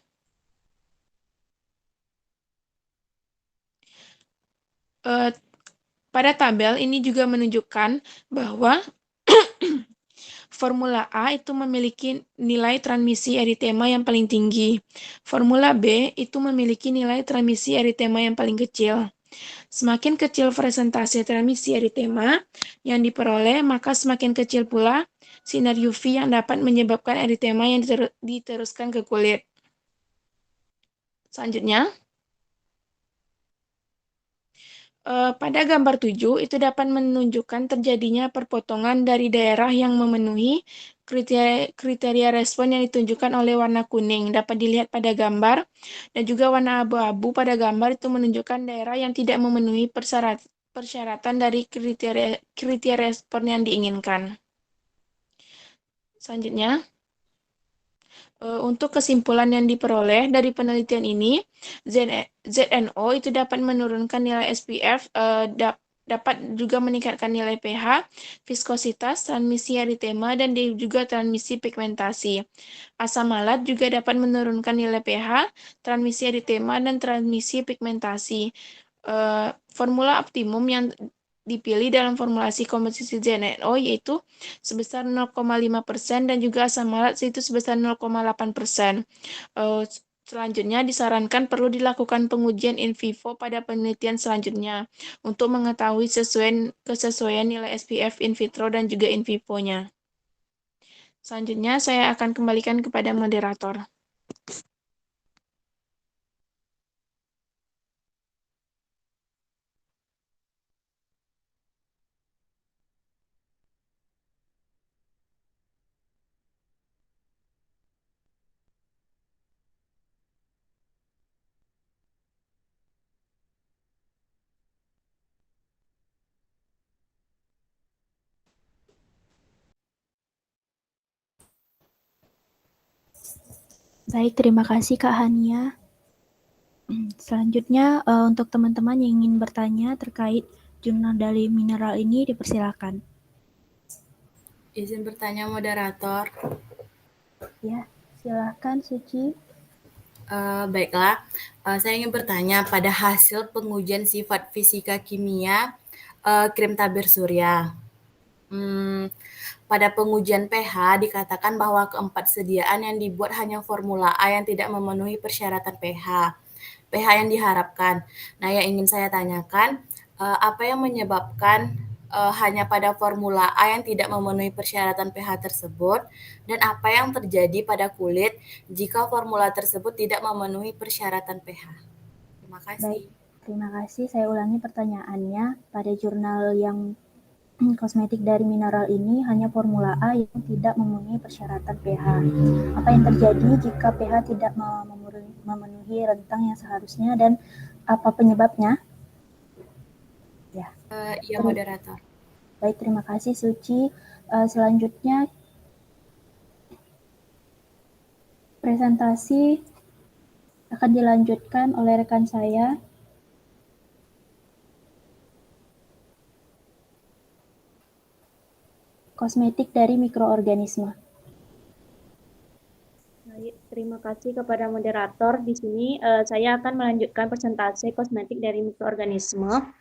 Speaker 5: pada tabel ini juga menunjukkan bahwa formula A itu memiliki nilai transmisi eritema yang paling tinggi. Formula B itu memiliki nilai transmisi eritema yang paling kecil. Semakin kecil presentasi transmisi eritema yang diperoleh, maka semakin kecil pula sinar UV yang dapat menyebabkan eritema yang diteruskan ke kulit. Selanjutnya, pada gambar 7 itu dapat menunjukkan terjadinya perpotongan dari daerah yang memenuhi kriteria respon yang ditunjukkan oleh warna kuning. Dapat dilihat pada gambar, dan juga warna abu-abu pada gambar itu menunjukkan daerah yang tidak memenuhi persyaratan dari kriteria respon yang diinginkan. Selanjutnya, untuk kesimpulan yang diperoleh dari penelitian ini, ZNO itu dapat menurunkan nilai SPF, dapat juga meningkatkan nilai pH, viskositas, transmisi eritema, dan juga transmisi pigmentasi. Asam malat juga dapat menurunkan nilai pH, transmisi eritema, dan transmisi pigmentasi. Formula optimum yang dipilih dalam formulasi komposisi ZNO yaitu sebesar 0,5% dan juga asam malat itu sebesar 0,8%. Selanjutnya disarankan perlu dilakukan pengujian in vivo pada penelitian selanjutnya untuk mengetahui kesesuaian nilai SPF in vitro dan juga in vivo-nya. Selanjutnya saya akan kembalikan kepada moderator.
Speaker 1: Baik, terima kasih Kak Hania. Selanjutnya untuk teman-teman yang ingin bertanya terkait jurnal dari mineral ini dipersilakan.
Speaker 4: Izin bertanya moderator.
Speaker 1: Ya, silakan Suci.
Speaker 4: Baiklah, saya ingin bertanya pada hasil pengujian sifat fisika kimia krim tabir surya. Pada pengujian pH dikatakan bahwa keempat sediaan yang dibuat hanya formula A yang tidak memenuhi persyaratan pH yang diharapkan. Nah, yang ingin saya tanyakan, apa yang menyebabkan hanya pada formula A yang tidak memenuhi persyaratan pH tersebut, dan apa yang terjadi pada kulit jika formula tersebut tidak memenuhi persyaratan pH? Terima kasih.
Speaker 1: Baik, terima kasih. Saya ulangi pertanyaannya. Pada jurnal yang kosmetik dari mineral ini hanya formula A yang tidak memenuhi persyaratan pH. Apa yang terjadi jika pH tidak memenuhi rentang yang seharusnya dan apa penyebabnya? Ya.
Speaker 4: Iya, moderator.
Speaker 1: Baik, terima kasih Suci. Selanjutnya presentasi akan dilanjutkan oleh rekan saya. Kosmetik dari mikroorganisme.
Speaker 6: Baik, terima kasih kepada moderator. Di sini saya akan melanjutkan presentasi kosmetik dari mikroorganisme.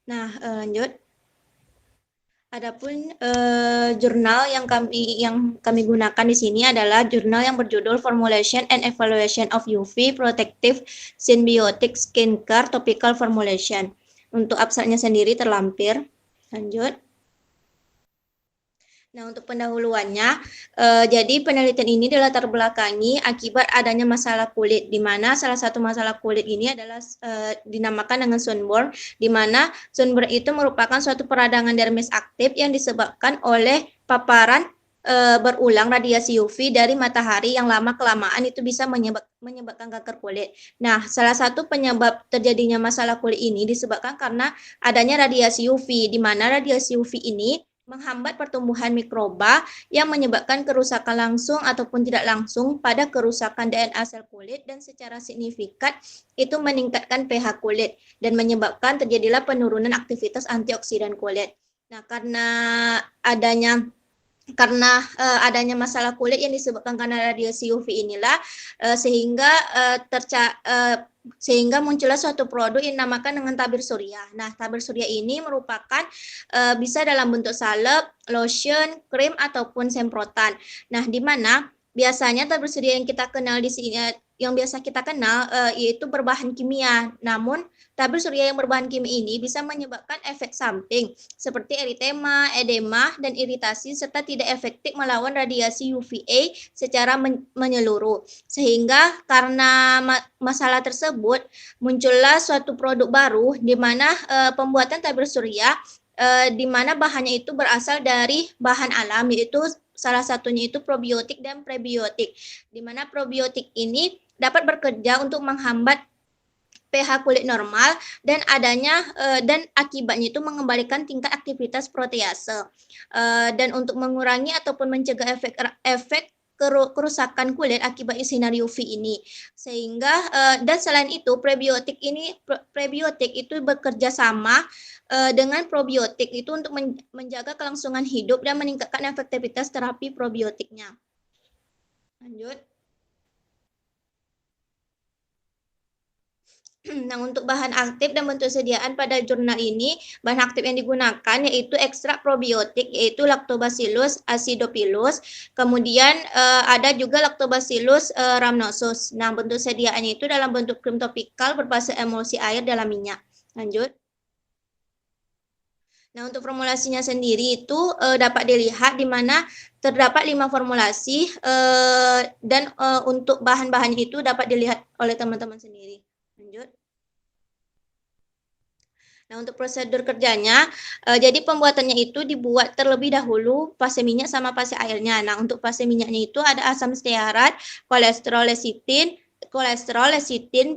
Speaker 6: Nah, lanjut. Adapun jurnal yang kami gunakan di sini adalah jurnal yang berjudul Formulation and Evaluation of UV Protective Symbiotic Skincare Topical Formulation. Untuk abstraknya sendiri terlampir. Lanjut. Nah, untuk pendahuluannya, jadi penelitian ini dilatar belakangi akibat adanya masalah kulit, di mana salah satu masalah kulit ini adalah dinamakan dengan sunburn, di mana sunburn itu merupakan suatu peradangan dermis aktif yang disebabkan oleh paparan berulang radiasi UV dari matahari yang lama-kelamaan itu bisa menyebabkan kanker kulit. Nah, salah satu penyebab terjadinya masalah kulit ini disebabkan karena adanya radiasi UV, di mana radiasi UV ini menghambat pertumbuhan mikroba yang menyebabkan kerusakan langsung ataupun tidak langsung pada kerusakan DNA sel kulit dan secara signifikan itu meningkatkan pH kulit dan menyebabkan terjadilah penurunan aktivitas antioksidan kulit. Nah, karena adanya masalah kulit yang disebabkan karena radiasi UV inilah sehingga muncullah suatu produk yang dinamakan dengan tabir surya. Nah, tabir surya ini merupakan bisa dalam bentuk salep, lotion, krim ataupun semprotan. Nah, di mana biasanya tabir surya yang kita kenal di sini yang biasa kita kenal yaitu berbahan kimia. Namun tabir surya yang berbahan kimia ini bisa menyebabkan efek samping seperti eritema, edema, dan iritasi serta tidak efektif melawan radiasi UVA secara menyeluruh. Sehingga karena masalah tersebut muncullah suatu produk baru di mana pembuatan tabir surya di mana bahannya itu berasal dari bahan alam, yaitu salah satunya itu probiotik dan prebiotik. Di mana probiotik ini dapat bekerja untuk menghambat pH kulit normal dan akibatnya itu mengembalikan tingkat aktivitas protease dan untuk mengurangi ataupun mencegah efek kerusakan kulit akibat sinar UV ini. Sehingga dan selain itu prebiotik itu bekerja sama dengan probiotik itu untuk menjaga kelangsungan hidup dan meningkatkan efektivitas terapi probiotiknya. Lanjut. Nah, untuk bahan aktif dan bentuk sediaan pada jurnal ini, bahan aktif yang digunakan yaitu ekstrak probiotik, yaitu Lactobacillus acidophilus, kemudian ada juga Lactobacillus rhamnosus. Nah, bentuk sediaannya itu dalam bentuk krim topikal berfase emulsi air dalam minyak. Lanjut. Nah, untuk formulasinya sendiri itu dapat dilihat di mana terdapat 5 formulasi dan untuk bahan-bahannya itu dapat dilihat oleh teman-teman sendiri. Lanjut. Nah, untuk prosedur kerjanya, jadi pembuatannya itu dibuat terlebih dahulu fase minyak sama fase airnya. Nah, untuk fase minyaknya itu ada asam stearat, kolesterol lecitin,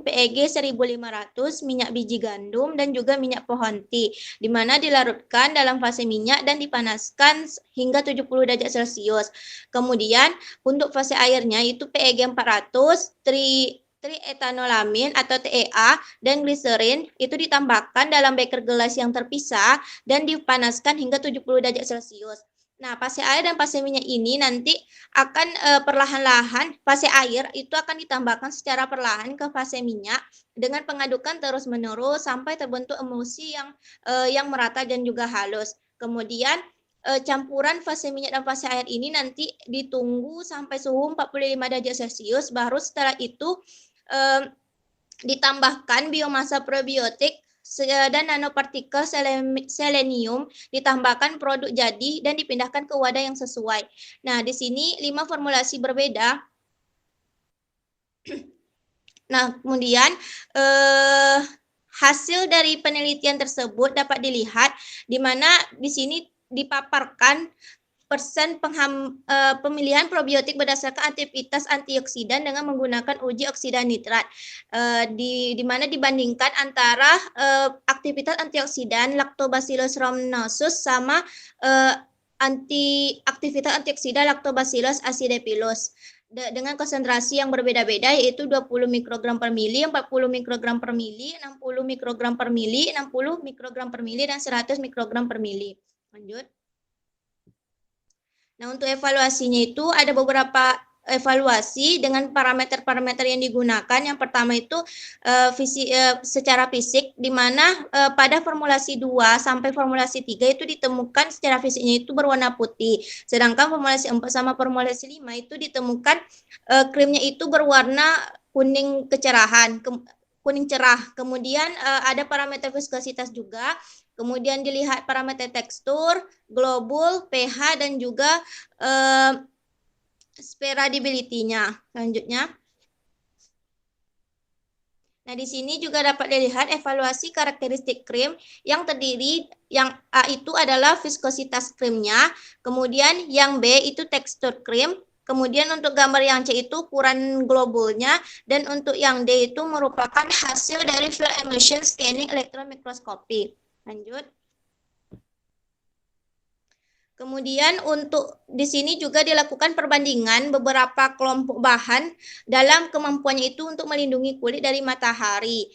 Speaker 6: PEG 1500, minyak biji gandum, dan juga minyak pohon tea, di mana dilarutkan dalam fase minyak dan dipanaskan hingga 70 derajat Celcius. Kemudian, untuk fase airnya itu PEG 400, triethanolamin atau TEA dan gliserin itu ditambahkan dalam beker gelas yang terpisah dan dipanaskan hingga 70 derajat Celcius. Nah, fase air dan fase minyak ini nanti akan perlahan-lahan, fase air itu akan ditambahkan secara perlahan ke fase minyak dengan pengadukan terus-menerus sampai terbentuk emulsi yang merata dan juga halus. Kemudian campuran fase minyak dan fase air ini nanti ditunggu sampai suhu 45 derajat Celcius, baru setelah itu ditambahkan biomasa probiotik dan nanopartikel selenium, ditambahkan produk jadi dan dipindahkan ke wadah yang sesuai. Nah, di sini 5 formulasi berbeda. Nah, kemudian hasil dari penelitian tersebut dapat dilihat di mana di sini dipaparkan persen pemilihan probiotik berdasarkan aktivitas antioksidan dengan menggunakan uji oksidan nitrat, di mana dibandingkan antara aktivitas antioksidan Lactobacillus rhamnosus sama aktivitas antioksidan Lactobacillus acidophilus dengan konsentrasi yang berbeda-beda, yaitu 20 mikrogram per mili, 40 mikrogram per mili, 60 mikrogram per mili, 60 mikrogram per mili, dan 100 mikrogram per mili. Lanjut. Nah, untuk evaluasinya itu ada beberapa evaluasi dengan parameter-parameter yang digunakan. Yang pertama itu secara fisik, di mana pada formulasi 2 sampai formulasi 3 itu ditemukan secara fisiknya itu berwarna putih. Sedangkan formulasi 4 sama formulasi 5 itu ditemukan krimnya itu berwarna kuning kecerahan, kuning cerah. Kemudian ada parameter viskositas juga. Kemudian dilihat parameter tekstur, globul, pH, dan juga spreadability-nya. Selanjutnya. Nah, di sini juga dapat dilihat evaluasi karakteristik krim yang terdiri, yang A itu adalah viskositas krimnya, kemudian yang B itu tekstur krim, kemudian untuk gambar yang C itu ukuran globulnya, dan untuk yang D itu merupakan hasil dari field emulsion scanning electron microscopy. Lanjut. Kemudian untuk di sini juga dilakukan perbandingan beberapa kelompok bahan dalam kemampuannya itu untuk melindungi kulit dari matahari.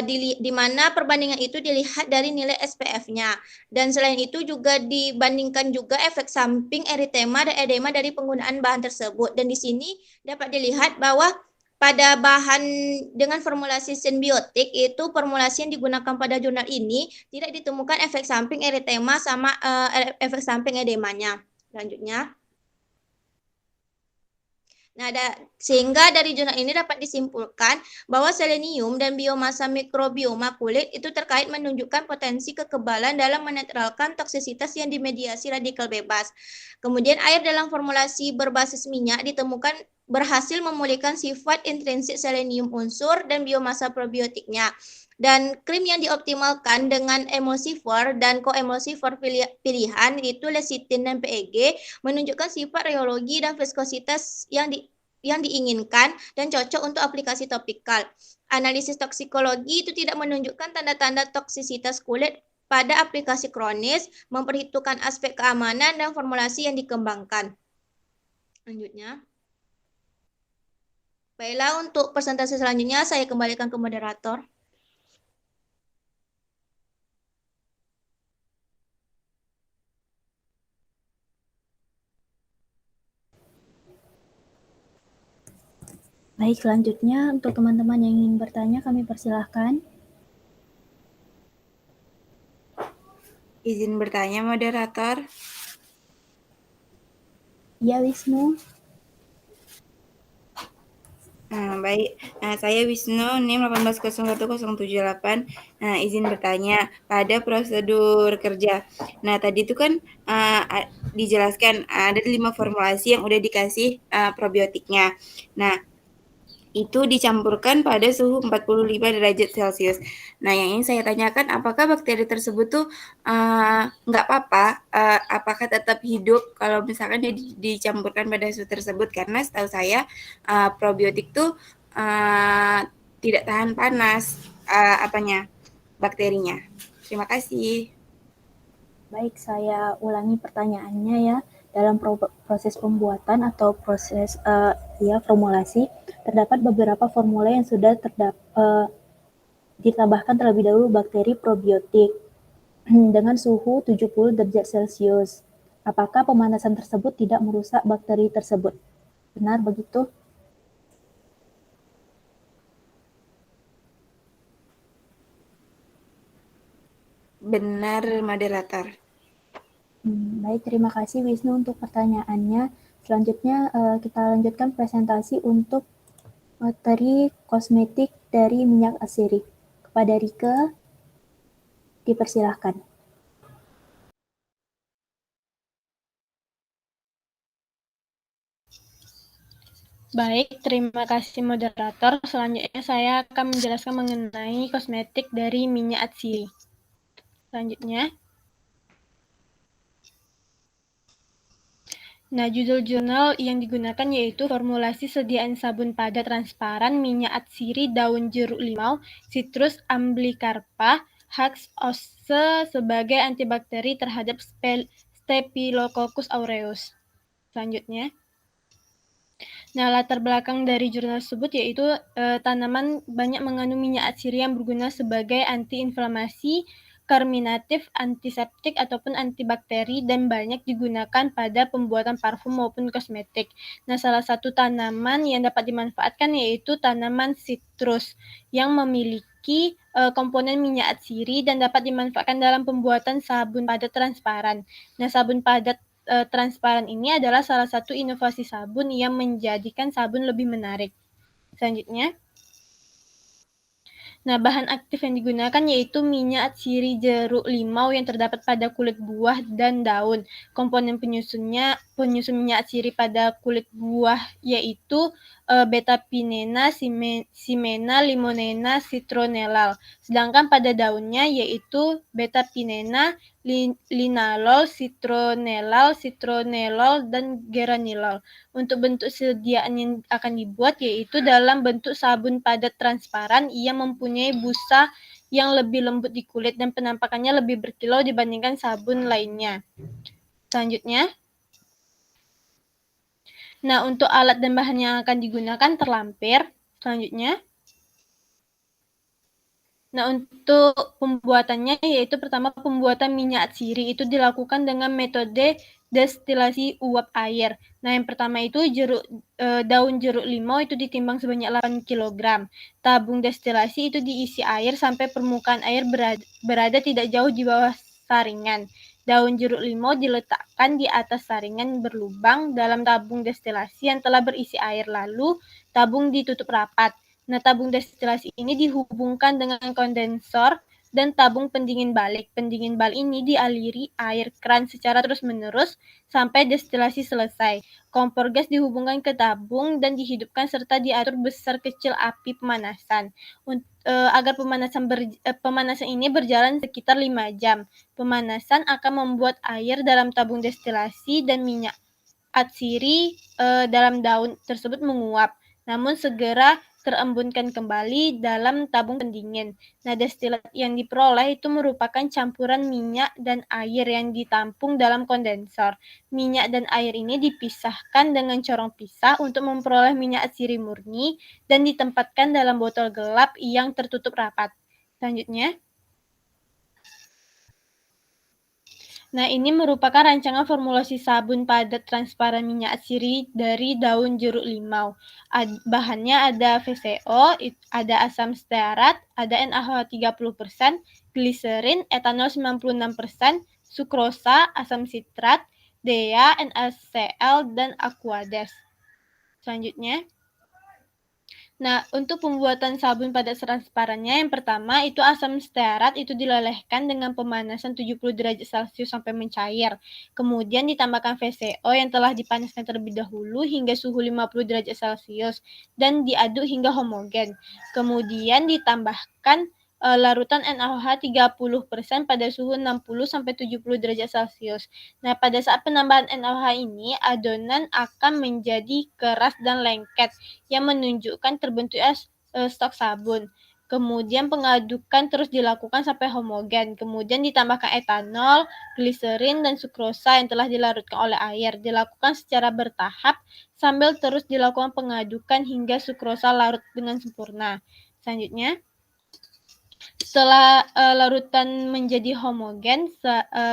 Speaker 6: Di mana perbandingan itu dilihat dari nilai SPF-nya. Dan selain itu juga dibandingkan juga efek samping eritema dan edema dari penggunaan bahan tersebut. Dan di sini dapat dilihat bahwa pada bahan dengan formulasi simbiotik, itu formulasi yang digunakan pada jurnal ini tidak ditemukan efek samping eritema sama efek samping edemanya. Selanjutnya. Nah, sehingga dari jurnal ini dapat disimpulkan bahwa selenium dan biomasa mikrobioma kulit itu terkait menunjukkan potensi kekebalan dalam menetralkan toksisitas yang dimediasi radikal bebas. Kemudian air dalam formulasi berbasis minyak ditemukan berhasil memulihkan sifat intrinsik selenium unsur dan biomasa probiotiknya. Dan krim yang dioptimalkan dengan emulsifor dan koemulsifor pilihan yaitu lecithin dan PEG menunjukkan sifat rheologi dan viskositas yang diinginkan dan cocok untuk aplikasi topikal. Analisis toksikologi itu tidak menunjukkan tanda-tanda toksisitas kulit pada aplikasi kronis, memperhitungkan aspek keamanan dan formulasi yang dikembangkan. Selanjutnya. Baiklah, untuk presentasi selanjutnya saya kembalikan ke moderator.
Speaker 1: Baik, selanjutnya untuk teman-teman yang ingin bertanya kami persilahkan.
Speaker 7: Izin bertanya, moderator.
Speaker 1: Ya, Wisnu.
Speaker 7: Baik, saya Wisnu, NIM 1801078. Izin bertanya, pada prosedur kerja. Nah, tadi itu kan dijelaskan ada 5 formulasi yang udah dikasih probiotiknya. Nah, itu dicampurkan pada suhu 45 derajat Celcius. Nah, yang ingin saya tanyakan, apakah bakteri tersebut tuh nggak apa-apa? Apakah tetap hidup kalau misalkan dia dicampurkan pada suhu tersebut? Karena setahu saya probiotik tuh tidak tahan panas bakterinya. Terima kasih.
Speaker 1: Baik, saya ulangi pertanyaannya ya. Dalam proses pembuatan atau proses formulasi, terdapat beberapa formula yang sudah ditambahkan terlebih dahulu bakteri probiotik dengan suhu 70 derajat Celcius. Apakah pemanasan tersebut tidak merusak bakteri tersebut? Benar begitu?
Speaker 7: Benar, moderator.
Speaker 1: Baik, terima kasih Wisnu untuk pertanyaannya. Selanjutnya kita lanjutkan presentasi untuk materi kosmetik dari minyak atsiri. Kepada Rike, dipersilahkan.
Speaker 8: Baik, terima kasih moderator. Selanjutnya saya akan menjelaskan mengenai kosmetik dari minyak atsiri. Selanjutnya. Nah, judul jurnal yang digunakan yaitu formulasi sediaan sabun pada transparan minyak atsiri daun jeruk limau, Citrus amblicarpa, Hax ose sebagai antibakteri terhadap Staphylococcus aureus. Selanjutnya. Nah, latar belakang dari jurnal tersebut yaitu tanaman banyak mengandung minyak atsiri yang berguna sebagai antiinflamasi, karminatif, antiseptik, ataupun antibakteri dan banyak digunakan pada pembuatan parfum maupun kosmetik. Nah, salah satu tanaman yang dapat dimanfaatkan yaitu tanaman sitrus yang memiliki komponen minyak atsiri dan dapat dimanfaatkan dalam pembuatan sabun padat transparan. Nah, sabun padat transparan ini adalah salah satu inovasi sabun yang menjadikan sabun lebih menarik. Selanjutnya. Nah, bahan aktif yang digunakan yaitu minyak atsiri jeruk limau yang terdapat pada kulit buah dan daun. Komponen penyusun minyak atsiri pada kulit buah yaitu beta-pinena, simena, limonena, citronellal. Sedangkan pada daunnya yaitu beta-pinena, linalol, citronellal, dan geranilol. Untuk bentuk sediaan yang akan dibuat yaitu dalam bentuk sabun padat transparan yang mempunyai busa yang lebih lembut di kulit dan penampakannya lebih berkilau dibandingkan sabun lainnya. Selanjutnya. Nah, untuk alat dan bahan yang akan digunakan terlampir. Selanjutnya. Nah, untuk pembuatannya yaitu pertama pembuatan minyak atsiri itu dilakukan dengan metode destilasi uap air. Nah, yang pertama itu daun jeruk limau itu ditimbang sebanyak 8 kg. Tabung destilasi itu diisi air sampai permukaan air berada tidak jauh di bawah saringan. Daun jeruk limau diletakkan di atas saringan berlubang dalam tabung destilasi yang telah berisi air, lalu tabung ditutup rapat. Nah, tabung destilasi ini dihubungkan dengan kondensor dan tabung pendingin balik. Pendingin balik ini dialiri air keran secara terus-menerus sampai destilasi selesai. Kompor gas dihubungkan ke tabung dan dihidupkan serta diatur besar kecil api pemanasan. Agar pemanasan ini berjalan sekitar 5 jam. Pemanasan akan membuat air dalam tabung destilasi dan minyak atsiri dalam daun tersebut menguap, namun segera terembunkan kembali dalam tabung pendingin. Nah, destilat yang diperoleh itu merupakan campuran minyak dan air yang ditampung dalam kondensor. Minyak dan air ini dipisahkan dengan corong pisah untuk memperoleh minyak atsiri murni dan ditempatkan dalam botol gelap yang tertutup rapat. Selanjutnya, nah, ini merupakan rancangan formulasi sabun padat transparan minyak atsiri dari daun jeruk limau. Bahannya ada VCO, ada asam stearat, ada NaOH 30%, gliserin, etanol 96%, sukrosa, asam sitrat, DEA, NaCl, dan Aquades. Selanjutnya, nah, untuk pembuatan sabun padat transparannya, yang pertama itu asam stearat itu dilelehkan dengan pemanasan 70 derajat Celcius sampai mencair. Kemudian ditambahkan VCO yang telah dipanaskan terlebih dahulu hingga suhu 50 derajat Celcius dan diaduk hingga homogen. Kemudian ditambahkan larutan NaOH 30% pada suhu 60 sampai 70 derajat Celcius. Nah, pada saat penambahan NaOH ini, adonan akan menjadi keras dan lengket yang menunjukkan terbentuknya stok sabun. Kemudian pengadukan terus dilakukan sampai homogen. Kemudian ditambahkan etanol, gliserin, dan sukrosa yang telah dilarutkan oleh air. Dilakukan secara bertahap sambil terus dilakukan pengadukan hingga sukrosa larut dengan sempurna. Selanjutnya, setelah larutan menjadi homogen,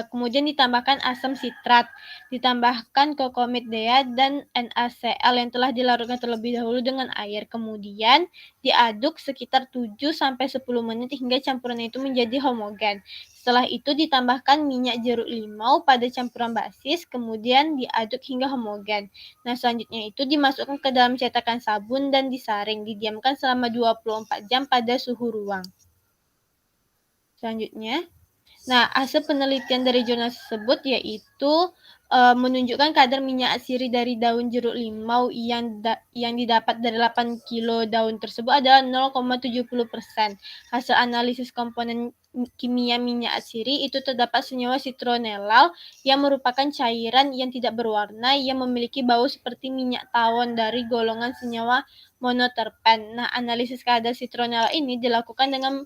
Speaker 8: kemudian ditambahkan asam sitrat, ditambahkan kokomit DEA dan NaCl yang telah dilarutkan terlebih dahulu dengan air. Kemudian diaduk sekitar 7-10 menit hingga campuran itu menjadi homogen. Setelah itu ditambahkan minyak jeruk limau pada campuran basis, kemudian diaduk hingga homogen. Nah, selanjutnya itu dimasukkan ke dalam cetakan sabun dan disaring, didiamkan selama 24 jam pada suhu ruang. Selanjutnya, nah, hasil penelitian dari jurnal tersebut yaitu menunjukkan kadar minyak atsiri dari daun jeruk limau yang didapat dari 8 kilo daun tersebut adalah 0,70%. Hasil analisis komponen kimia minyak atsiri itu terdapat senyawa citronellal yang merupakan cairan yang tidak berwarna yang memiliki bau seperti minyak tawon dari golongan senyawa monoterpen. Nah, analisis kadar citronellal ini dilakukan dengan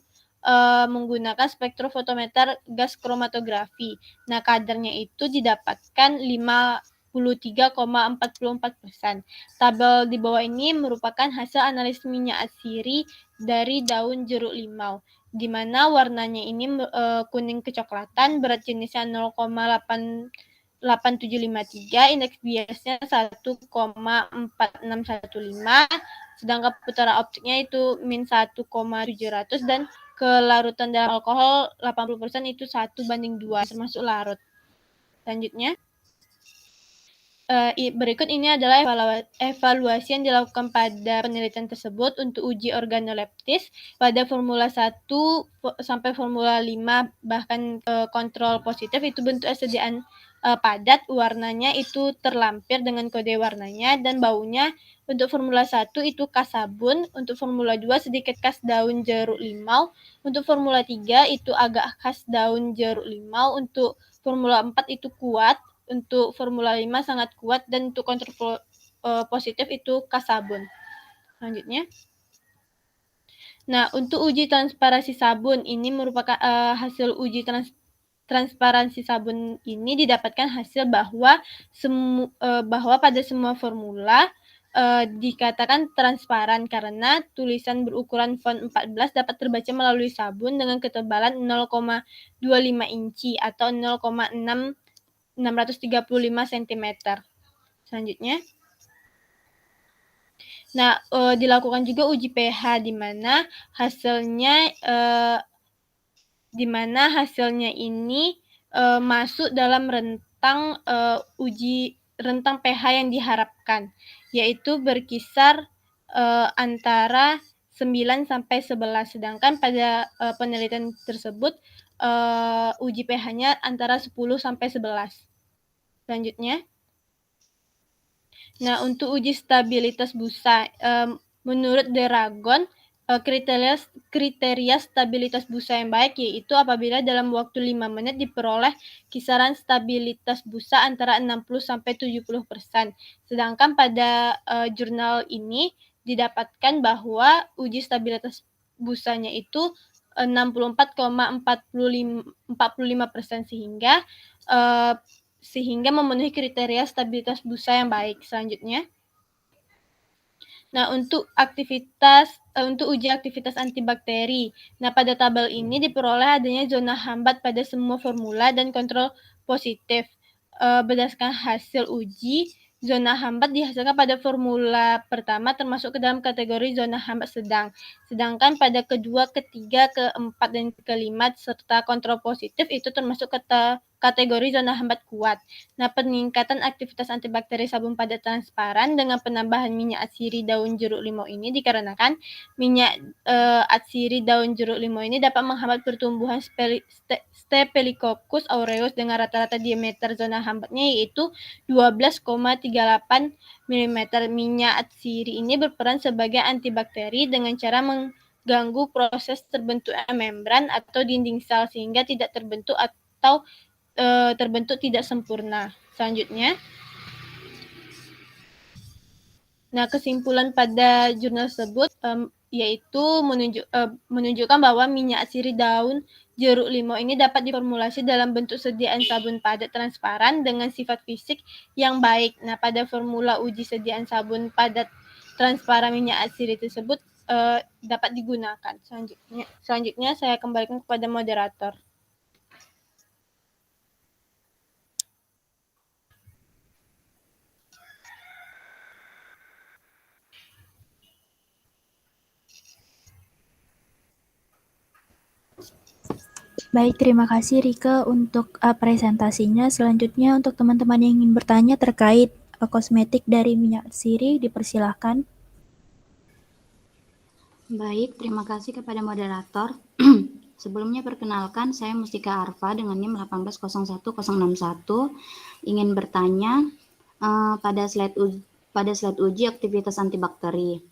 Speaker 8: menggunakan spektrofotometer gas kromatografi. Nah, kadarnya itu didapatkan 53,44%. Tabel di bawah ini merupakan hasil analisis minyak atsiri dari daun jeruk limau, di mana warnanya ini kuning kecoklatan, berat jenisnya 0,8753, indeks biasnya 1,4615, sedangkan putaran optiknya itu min 1,700 dan kelarutan dalam alkohol 80% itu 1:2 termasuk larut. Selanjutnya, berikut ini adalah evaluasi yang dilakukan pada penelitian tersebut untuk uji organoleptis pada formula 1 sampai formula 5, bahkan kontrol positif itu bentuk sediaan padat, warnanya itu terlampir dengan kode warnanya dan baunya. Untuk formula 1 itu khas sabun, untuk formula 2 sedikit khas daun jeruk limau, untuk formula 3 itu agak khas daun jeruk limau, untuk formula 4 itu kuat, untuk formula 5 sangat kuat, dan untuk kontrol positif itu khas sabun. Selanjutnya, nah, untuk uji transparansi sabun ini merupakan hasil uji transparansi sabun ini didapatkan hasil bahwa pada semua formula dikatakan transparan karena tulisan berukuran font 14 dapat terbaca melalui sabun dengan ketebalan 0,25 inci atau 0,635 cm. Selanjutnya, nah, dilakukan juga uji pH di mana hasilnya ini masuk dalam rentang pH yang diharapkan, yaitu berkisar antara 9 sampai 11. Sedangkan pada penelitian tersebut uji pH-nya antara 10 sampai 11. Selanjutnya. Nah, untuk uji stabilitas busa, menurut Dragon, kriteria stabilitas busa yang baik yaitu apabila dalam waktu 5 menit diperoleh kisaran stabilitas busa antara 60-70%. Sedangkan pada jurnal ini didapatkan bahwa uji stabilitas busanya itu 64,45% sehingga memenuhi kriteria stabilitas busa yang baik. Selanjutnya. Nah, untuk uji aktivitas antibakteri. Nah, pada tabel ini diperoleh adanya zona hambat pada semua formula dan kontrol positif. Berdasarkan hasil uji, zona hambat dihasilkan pada formula pertama termasuk ke dalam kategori zona hambat sedang. Sedangkan pada kedua, ketiga, keempat, dan kelima serta kontrol positif itu termasuk kategori zona hambat kuat. Nah, peningkatan aktivitas antibakteri sabun padat transparan dengan penambahan minyak atsiri daun jeruk limau ini dikarenakan minyak atsiri daun jeruk limau ini dapat menghambat pertumbuhan Staphylococcus aureus dengan rata-rata diameter zona hambatnya yaitu 12,38 mm. Minyak atsiri ini berperan sebagai antibakteri dengan cara mengganggu proses terbentuknya membran atau dinding sel sehingga tidak terbentuk atau terbentuk tidak sempurna. Selanjutnya. Nah, kesimpulan pada jurnal tersebut yaitu menunjukkan bahwa minyak atsiri daun jeruk limau ini dapat diformulasi dalam bentuk sediaan sabun padat transparan dengan sifat fisik yang baik. Nah, pada formula uji sediaan sabun padat transparan minyak atsiri tersebut dapat digunakan. Selanjutnya saya kembalikan kepada moderator.
Speaker 1: Baik, terima kasih Rike untuk presentasinya. Selanjutnya untuk teman-teman yang ingin bertanya terkait kosmetik dari minyak atsiri, dipersilahkan.
Speaker 9: Baik, terima kasih kepada moderator. Sebelumnya perkenalkan, saya Mustika Arfa dengan NIM 1801061. Ingin bertanya pada slide uji aktivitas antibakteri.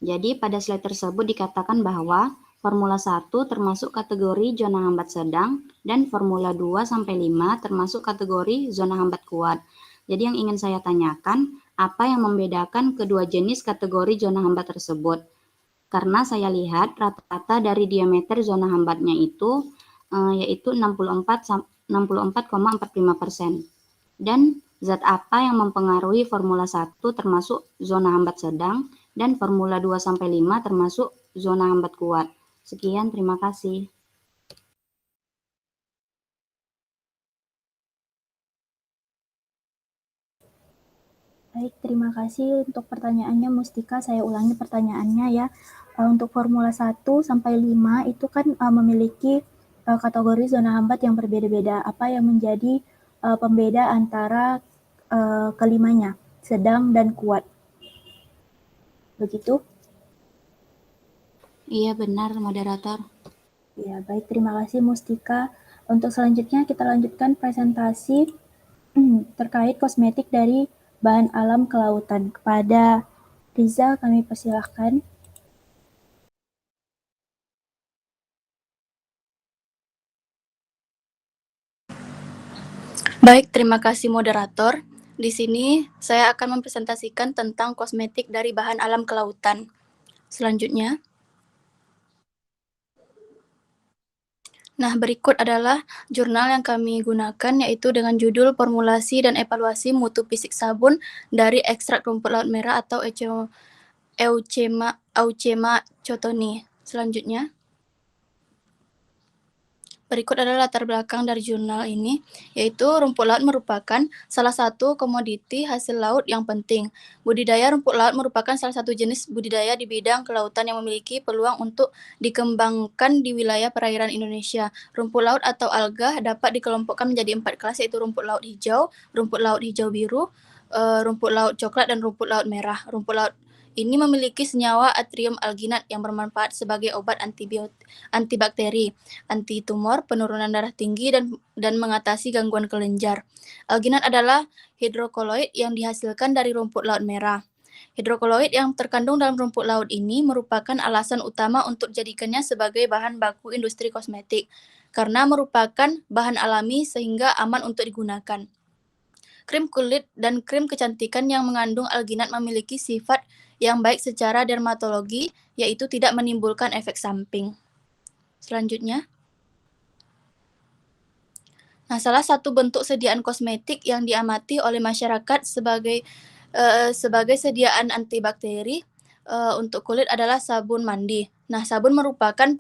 Speaker 9: Jadi pada slide tersebut dikatakan bahwa Formula 1 termasuk kategori zona hambat sedang dan Formula 2 sampai 5 termasuk kategori zona hambat kuat. Jadi yang ingin saya tanyakan, apa yang membedakan kedua jenis kategori zona hambat tersebut? Karena saya lihat rata-rata dari diameter zona hambatnya itu yaitu 64,45%. Dan zat apa yang mempengaruhi Formula 1 termasuk zona hambat sedang dan Formula 2 sampai 5 termasuk zona hambat kuat. Sekian, terima kasih.
Speaker 1: Baik, terima kasih untuk pertanyaannya Mustika. Saya ulangi pertanyaannya ya. Untuk Formula 1 sampai 5 itu kan memiliki kategori zona hambat yang berbeda-beda. Apa yang menjadi pembeda antara kelimanya, sedang dan kuat? Begitu?
Speaker 9: Iya, benar, moderator.
Speaker 1: Ya, baik. Terima kasih Mustika. Untuk selanjutnya kita lanjutkan presentasi terkait kosmetik dari bahan alam kelautan. Kepada Riza kami persilahkan.
Speaker 10: Baik, terima kasih moderator. Di sini saya akan mempresentasikan tentang kosmetik dari bahan alam kelautan. Selanjutnya. Nah, berikut adalah jurnal yang kami gunakan yaitu dengan judul Formulasi dan Evaluasi Mutu Fisik Sabun dari Ekstrak Rumput Laut Merah atau Euchema chotoni. Selanjutnya. Berikut adalah latar belakang dari jurnal ini, yaitu rumput laut merupakan salah satu komoditi hasil laut yang penting. Budidaya rumput laut merupakan salah satu jenis budidaya di bidang kelautan yang memiliki peluang untuk dikembangkan di wilayah perairan Indonesia. Rumput laut atau alga dapat dikelompokkan menjadi 4 kelas, yaitu rumput laut hijau biru, rumput laut coklat, dan rumput laut merah. Rumput laut ini memiliki senyawa atrium alginat yang bermanfaat sebagai obat antibakteri, anti tumor, penurunan darah tinggi, dan mengatasi gangguan kelenjar. Alginat adalah hidrokoloid yang dihasilkan dari rumput laut merah. Hidrokoloid yang terkandung dalam rumput laut ini merupakan alasan utama untuk dijadikannya sebagai bahan baku industri kosmetik, karena merupakan bahan alami sehingga aman untuk digunakan. Krim kulit dan krim kecantikan yang mengandung alginat memiliki sifat yang baik secara dermatologi, yaitu tidak menimbulkan efek samping. Selanjutnya. Nah, salah satu bentuk sediaan kosmetik yang diamati oleh masyarakat sebagai sediaan antibakteri untuk kulit adalah sabun mandi. Nah, sabun merupakan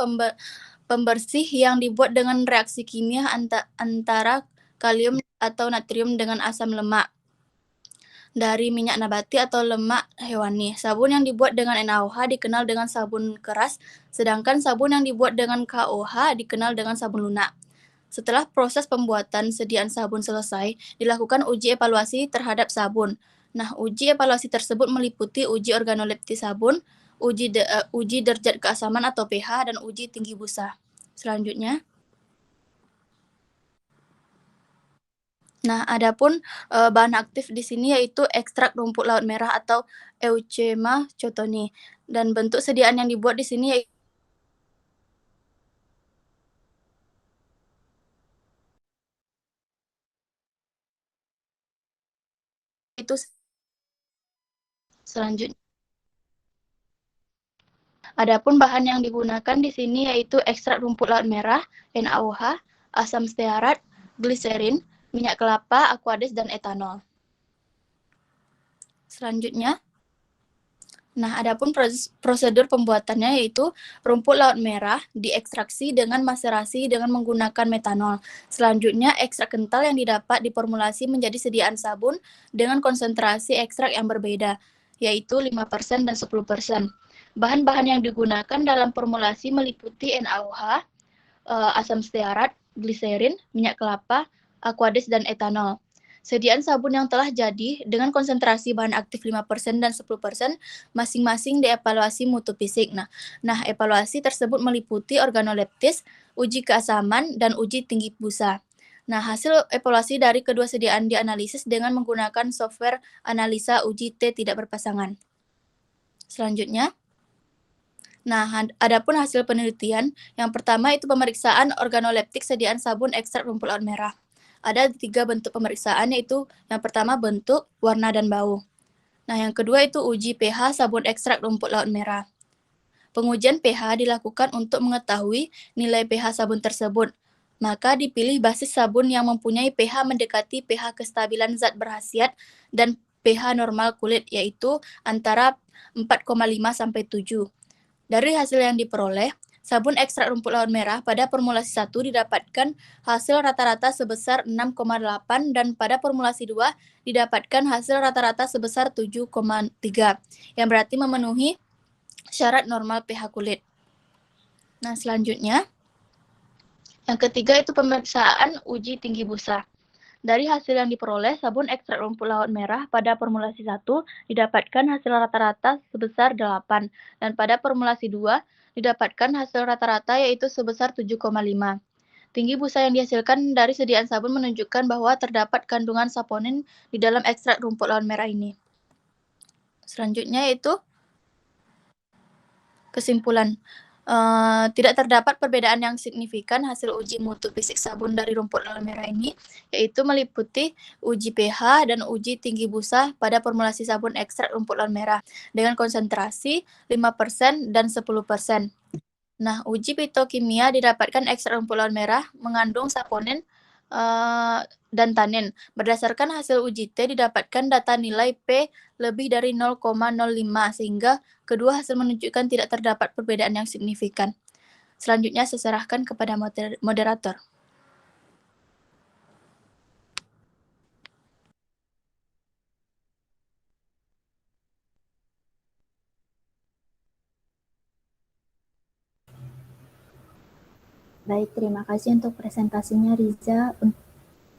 Speaker 10: pembersih yang dibuat dengan reaksi kimia antara kalium atau natrium dengan asam lemak dari minyak nabati atau lemak hewani. Sabun yang dibuat dengan NaOH dikenal dengan sabun keras, sedangkan sabun yang dibuat dengan KOH dikenal dengan sabun lunak. Setelah proses pembuatan sediaan sabun selesai, dilakukan uji evaluasi terhadap sabun. Nah, uji evaluasi tersebut meliputi uji organoleptis sabun, uji derajat keasaman atau pH, dan uji tinggi busa. Selanjutnya. Nah, adapun bahan aktif di sini yaitu ekstrak rumput laut merah atau Euchema chotoni, dan bentuk sediaan yang dibuat di sini yaitu selanjutnya. Adapun bahan yang digunakan di sini yaitu ekstrak rumput laut merah, NaOH, asam stearat, gliserin, minyak kelapa, aquades, dan etanol. Selanjutnya. Nah, adapun prosedur pembuatannya yaitu rumput laut merah diekstraksi dengan maserasi dengan menggunakan metanol. Selanjutnya, ekstrak kental yang didapat diformulasi menjadi sediaan sabun dengan konsentrasi ekstrak yang berbeda, yaitu 5% dan 10%. Bahan-bahan yang digunakan dalam formulasi meliputi NaOH, asam stearat, gliserin, minyak kelapa, aquades, dan etanol. Sediaan sabun yang telah jadi dengan konsentrasi bahan aktif 5% dan 10% masing-masing dievaluasi mutu fisik. Nah, evaluasi tersebut meliputi organoleptis, uji keasaman, dan uji tinggi busa. Nah, hasil evaluasi dari kedua sediaan dianalisis dengan menggunakan software analisa uji T tidak berpasangan. Selanjutnya. Nah, adapun hasil penelitian, yang pertama itu pemeriksaan organoleptik sediaan sabun ekstrak rumput laut merah. Ada 3 bentuk pemeriksaan, yaitu yang pertama bentuk, warna, dan bau. Nah, yang kedua itu uji pH sabun ekstrak rumput laut merah. Pengujian pH dilakukan untuk mengetahui nilai pH sabun tersebut. Maka dipilih basis sabun yang mempunyai pH mendekati pH kestabilan zat berkhasiat dan pH normal kulit, yaitu antara 4,5 sampai 7. Dari hasil yang diperoleh, sabun ekstrak rumput laut merah pada formulasi 1 didapatkan hasil rata-rata sebesar 6,8 dan pada formulasi 2 didapatkan hasil rata-rata sebesar 7,3, yang berarti memenuhi syarat normal pH kulit. Nah, selanjutnya, yang ketiga itu pemeriksaan uji tinggi busa. Dari hasil yang diperoleh, sabun ekstrak rumput laut merah pada formulasi 1 didapatkan hasil rata-rata sebesar 8, dan pada formulasi 2 didapatkan hasil rata-rata yaitu sebesar 7,5. Tinggi busa yang dihasilkan dari sediaan sabun menunjukkan bahwa terdapat kandungan saponin di dalam ekstrak rumput laut merah ini. Selanjutnya yaitu kesimpulan. Tidak terdapat perbedaan yang signifikan hasil uji mutu fisik sabun dari rumput laut merah ini, yaitu meliputi uji pH dan uji tinggi busa pada formulasi sabun ekstrak rumput laut merah dengan konsentrasi 5% dan 10%. Nah, uji fitokimia didapatkan ekstrak rumput laut merah mengandung saponin dan tanin. Berdasarkan hasil uji T didapatkan data nilai P lebih dari 0,05 sehingga kedua hasil menunjukkan tidak terdapat perbedaan yang signifikan. Selanjutnya saya serahkan kepada moderator.
Speaker 1: Baik, terima kasih untuk presentasinya Riza.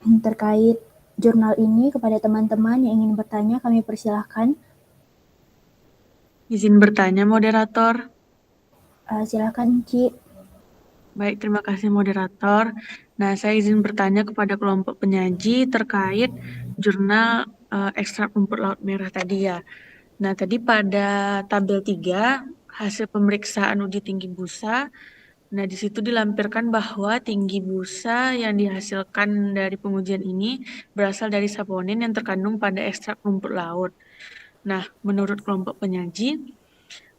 Speaker 1: Terkait jurnal ini, kepada teman-teman yang ingin bertanya, kami persilahkan.
Speaker 11: Izin bertanya, moderator.
Speaker 1: Silakan, Ci.
Speaker 11: Baik, terima kasih moderator. Nah, saya izin bertanya kepada kelompok penyaji terkait jurnal ekstrak rumput laut merah tadi ya. Nah, tadi pada tabel 3, hasil pemeriksaan uji tinggi busa, nah di situ dilampirkan bahwa tinggi busa yang dihasilkan dari pengujian ini berasal dari saponin yang terkandung pada ekstrak rumput laut. Nah, menurut kelompok penyaji,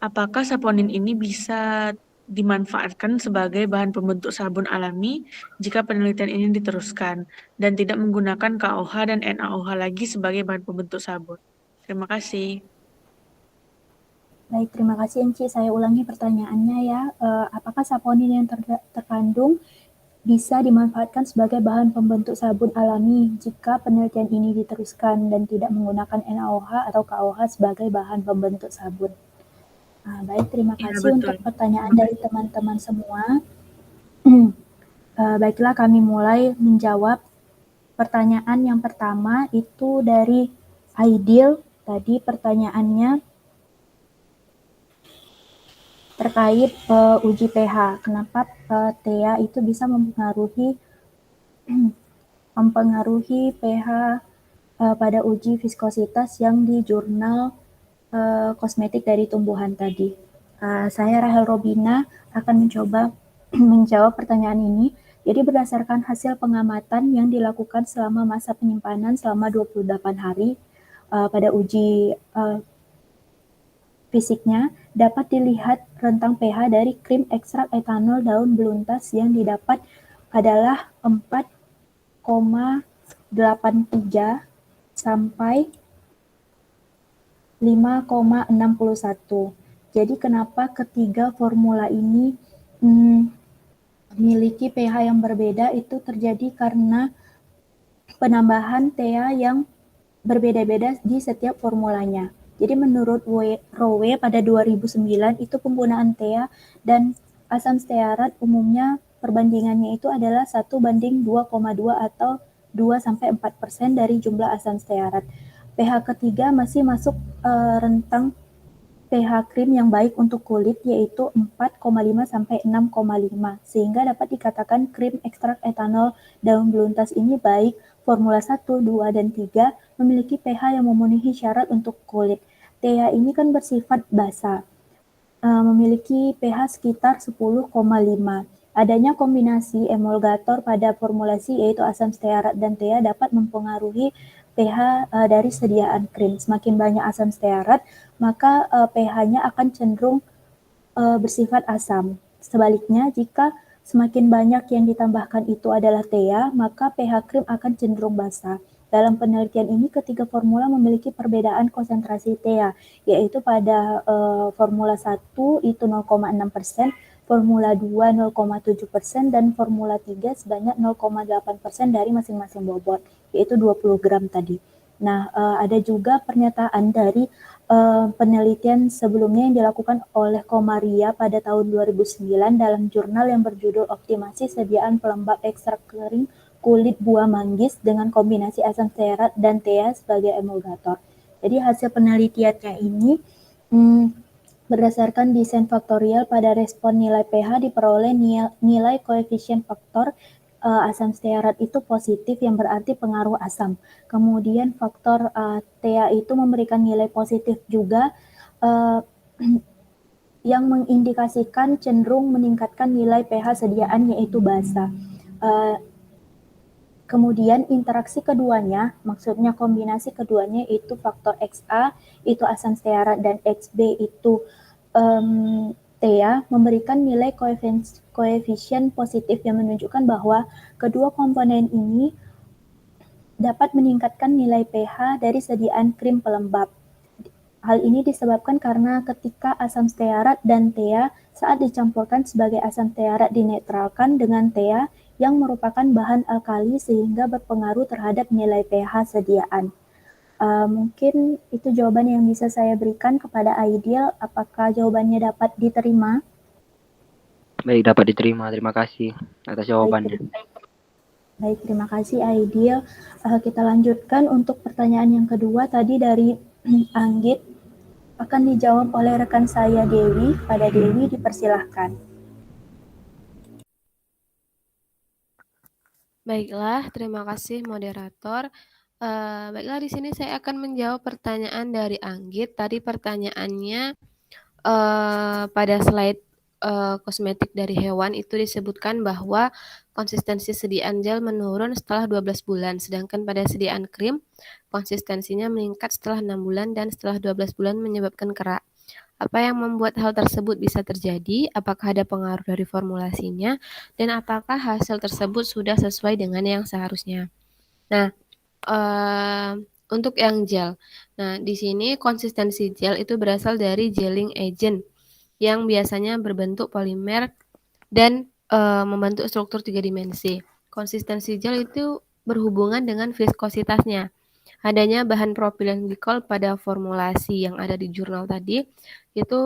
Speaker 11: apakah saponin ini bisa dimanfaatkan sebagai bahan pembentuk sabun alami jika penelitian ini diteruskan dan tidak menggunakan KOH dan NaOH lagi sebagai bahan pembentuk sabun? Terima kasih.
Speaker 1: Baik, terima kasih Enci. Saya ulangi pertanyaannya ya. Apakah saponin yang terkandung bisa dimanfaatkan sebagai bahan pembentuk sabun alami jika penelitian ini diteruskan dan tidak menggunakan NaOH atau KOH sebagai bahan pembentuk sabun? Baik, terima kasih untuk pertanyaan dari teman-teman semua. Baiklah, kami mulai menjawab pertanyaan yang pertama itu dari Aidil. Tadi pertanyaannya terkait uji pH. Kenapa TEA itu bisa mempengaruhi pH pada uji viskositas yang di jurnal kosmetik dari tumbuhan tadi. Saya Rahel Robina akan mencoba menjawab pertanyaan ini. Jadi berdasarkan hasil pengamatan yang dilakukan selama masa penyimpanan selama 28 hari pada uji fisiknya, dapat dilihat rentang pH dari krim ekstrak etanol daun beluntas yang didapat adalah 4,83 sampai 5,61. Jadi kenapa ketiga formula ini memiliki pH yang berbeda itu terjadi karena penambahan TEA yang berbeda-beda di setiap formulanya. Jadi menurut Rowe pada 2009 itu penggunaan TEA dan asam stearat umumnya perbandingannya itu adalah 1:2,2 atau 2-4% dari jumlah asam stearat. pH ketiga masih masuk rentang pH krim yang baik untuk kulit yaitu 4,5 sampai 6,5 sehingga dapat dikatakan krim ekstrak etanol daun beluntas ini baik formula 1, 2, dan 3 memiliki pH yang memenuhi syarat untuk kulit. TEA ini kan bersifat basa, memiliki pH sekitar 10,5. Adanya kombinasi emulgator pada formulasi yaitu asam stearat dan TEA dapat mempengaruhi pH dari sediaan krim. Semakin banyak asam stearat, maka pH-nya akan cenderung bersifat asam. Sebaliknya, jika semakin banyak yang ditambahkan itu adalah TEA, maka pH krim akan cenderung basa. Dalam penelitian ini, ketiga formula memiliki perbedaan konsentrasi TEA, yaitu pada formula 1 itu 0,6%, formula 2 0,7%, dan formula 3 sebanyak 0,8% dari masing-masing bobot, yaitu 20 gram tadi. Nah, ada juga pernyataan dari penelitian sebelumnya yang dilakukan oleh Komaria pada tahun 2009 dalam jurnal yang berjudul Optimasi Sediaan Pelembab Ekstrak Kering Kulit Buah Manggis dengan kombinasi asam stearat dan TEA sebagai emulgator. Jadi hasil penelitiannya ini berdasarkan desain faktorial pada respon nilai pH diperoleh nilai koefisien faktor asam stearat itu positif yang berarti pengaruh asam. Kemudian faktor TEA itu memberikan nilai positif juga yang mengindikasikan cenderung meningkatkan nilai pH sediaan yaitu basa. Kemudian interaksi keduanya, maksudnya kombinasi keduanya itu faktor XA itu asam stearat dan XB itu TEA memberikan nilai koefisien positif yang menunjukkan bahwa kedua komponen ini dapat meningkatkan nilai pH dari sediaan krim pelembab. Hal ini disebabkan karena ketika asam stearat dan thea saat dicampurkan sebagai asam stearat dinetralkan dengan thea yang merupakan bahan alkali sehingga berpengaruh terhadap nilai pH sediaan. Mungkin itu jawaban yang bisa saya berikan kepada Aidil. Apakah jawabannya dapat diterima?
Speaker 12: Baik, dapat diterima. Terima kasih atas jawabannya.
Speaker 1: Baik, terima kasih Aidil. Kita lanjutkan untuk pertanyaan yang kedua tadi dari Anggit. Akan dijawab oleh rekan saya Dewi. Pada Dewi dipersilahkan.
Speaker 2: Baiklah, terima kasih moderator. Baiklah, di sini saya akan menjawab pertanyaan dari Anggit. Tadi pertanyaannya pada slide kosmetik dari hewan itu disebutkan bahwa konsistensi sediaan gel menurun setelah 12 bulan, sedangkan pada sediaan krim konsistensinya meningkat setelah 6 bulan dan setelah 12 bulan menyebabkan kerak. Apa yang membuat hal tersebut bisa terjadi? Apakah ada pengaruh dari formulasinya? Dan apakah hasil tersebut sudah sesuai dengan yang seharusnya? Nah, untuk yang gel. Nah, di sini konsistensi gel itu berasal dari gelling agent yang biasanya berbentuk polimer dan membentuk struktur 3 dimensi. Konsistensi gel itu berhubungan dengan viskositasnya. Adanya bahan propilen glikol pada formulasi yang ada di jurnal tadi itu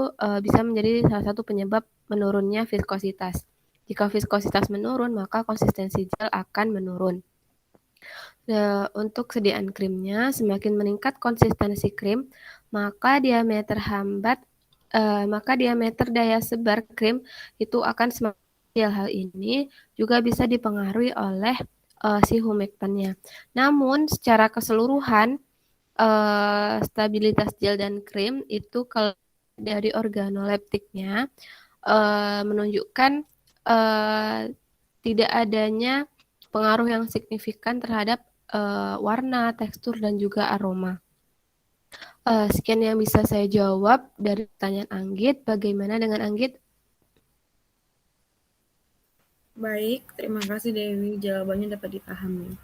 Speaker 2: bisa menjadi salah satu penyebab menurunnya viskositas. Jika viskositas menurun, maka konsistensi gel akan menurun. Untuk sediaan krimnya, semakin meningkat konsistensi krim, maka diameter daya sebar krim itu akan semakin kecil. Hal ini juga bisa dipengaruhi oleh si humectantnya. Namun secara keseluruhan stabilitas gel dan krim itu kalau dari organoleptiknya menunjukkan tidak adanya pengaruh yang signifikan terhadap warna, tekstur, dan juga aroma. Sekian yang bisa saya jawab dari pertanyaan Anggit. Bagaimana dengan Anggit?
Speaker 4: Baik, terima kasih Dewi. Jawabannya dapat dipahami.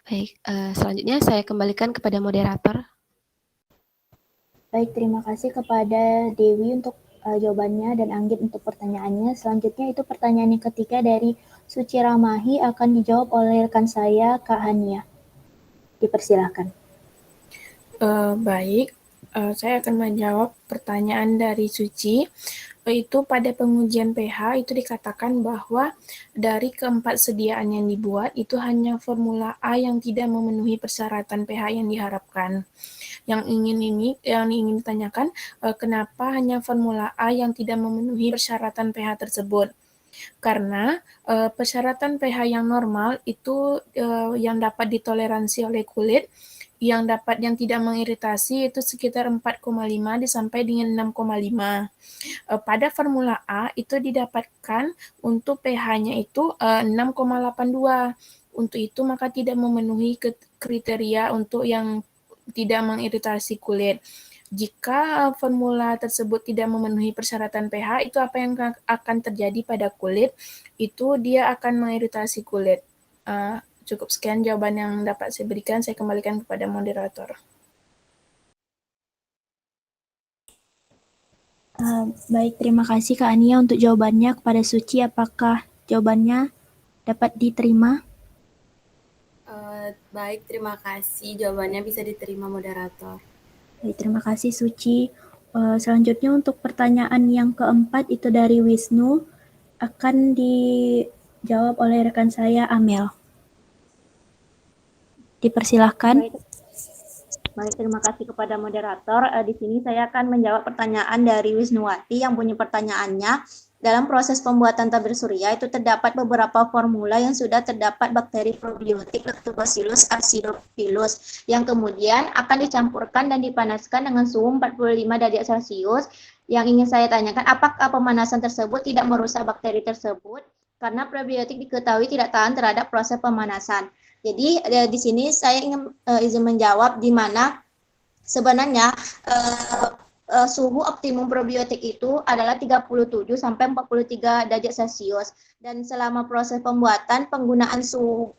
Speaker 2: Baik, selanjutnya saya kembalikan kepada moderator.
Speaker 1: Baik, terima kasih kepada Dewi untuk jawabannya dan Anggit untuk pertanyaannya. Selanjutnya itu pertanyaan yang ketiga dari Suci Ramahi akan dijawab oleh rekan saya, Kak Hania. Dipersilahkan.
Speaker 5: Baik, saya akan menjawab pertanyaan dari Suci. Itu pada pengujian pH itu dikatakan bahwa dari keempat sediaan yang dibuat itu hanya formula A yang tidak memenuhi persyaratan pH yang diharapkan. Yang ingin ditanyakan, kenapa hanya formula A yang tidak memenuhi persyaratan pH tersebut? Karena persyaratan pH yang normal itu yang dapat ditoleransi oleh kulit, yang tidak mengiritasi itu sekitar 4,5 sampai dengan 6,5. Pada formula A itu didapatkan untuk pH-nya itu 6,82. Untuk itu maka tidak memenuhi kriteria untuk yang tidak mengiritasi kulit. Jika formula tersebut tidak memenuhi persyaratan pH, itu apa yang akan terjadi pada kulit? Itu dia akan mengiritasi kulit. Cukup sekian jawaban yang dapat saya berikan. Saya kembalikan kepada moderator.
Speaker 1: Baik, terima kasih Kak Ania untuk jawabannya. Kepada Suci, apakah jawabannya dapat diterima?
Speaker 7: Baik, terima kasih. Jawabannya bisa diterima moderator.
Speaker 1: Baik, terima kasih Suci. Selanjutnya untuk pertanyaan yang keempat itu dari Wisnu akan dijawab oleh rekan saya Amel. Dipersilahkan.
Speaker 6: Baik, terima kasih kepada moderator. Di sini saya akan menjawab pertanyaan dari Wisnuwati yang punya pertanyaannya. Dalam proses pembuatan tabir surya itu terdapat beberapa formula yang sudah terdapat bakteri probiotik Lactobacillus acidophilus yang kemudian akan dicampurkan dan dipanaskan dengan suhu 45 derajat Celcius. Yang ingin saya tanyakan, apakah pemanasan tersebut tidak merusak bakteri tersebut? Karena probiotik diketahui tidak tahan terhadap proses pemanasan. Jadi di sini saya ingin izin menjawab di mana sebenarnya suhu optimum probiotik itu adalah 37 sampai 43 derajat Celcius dan selama proses pembuatan penggunaan suhu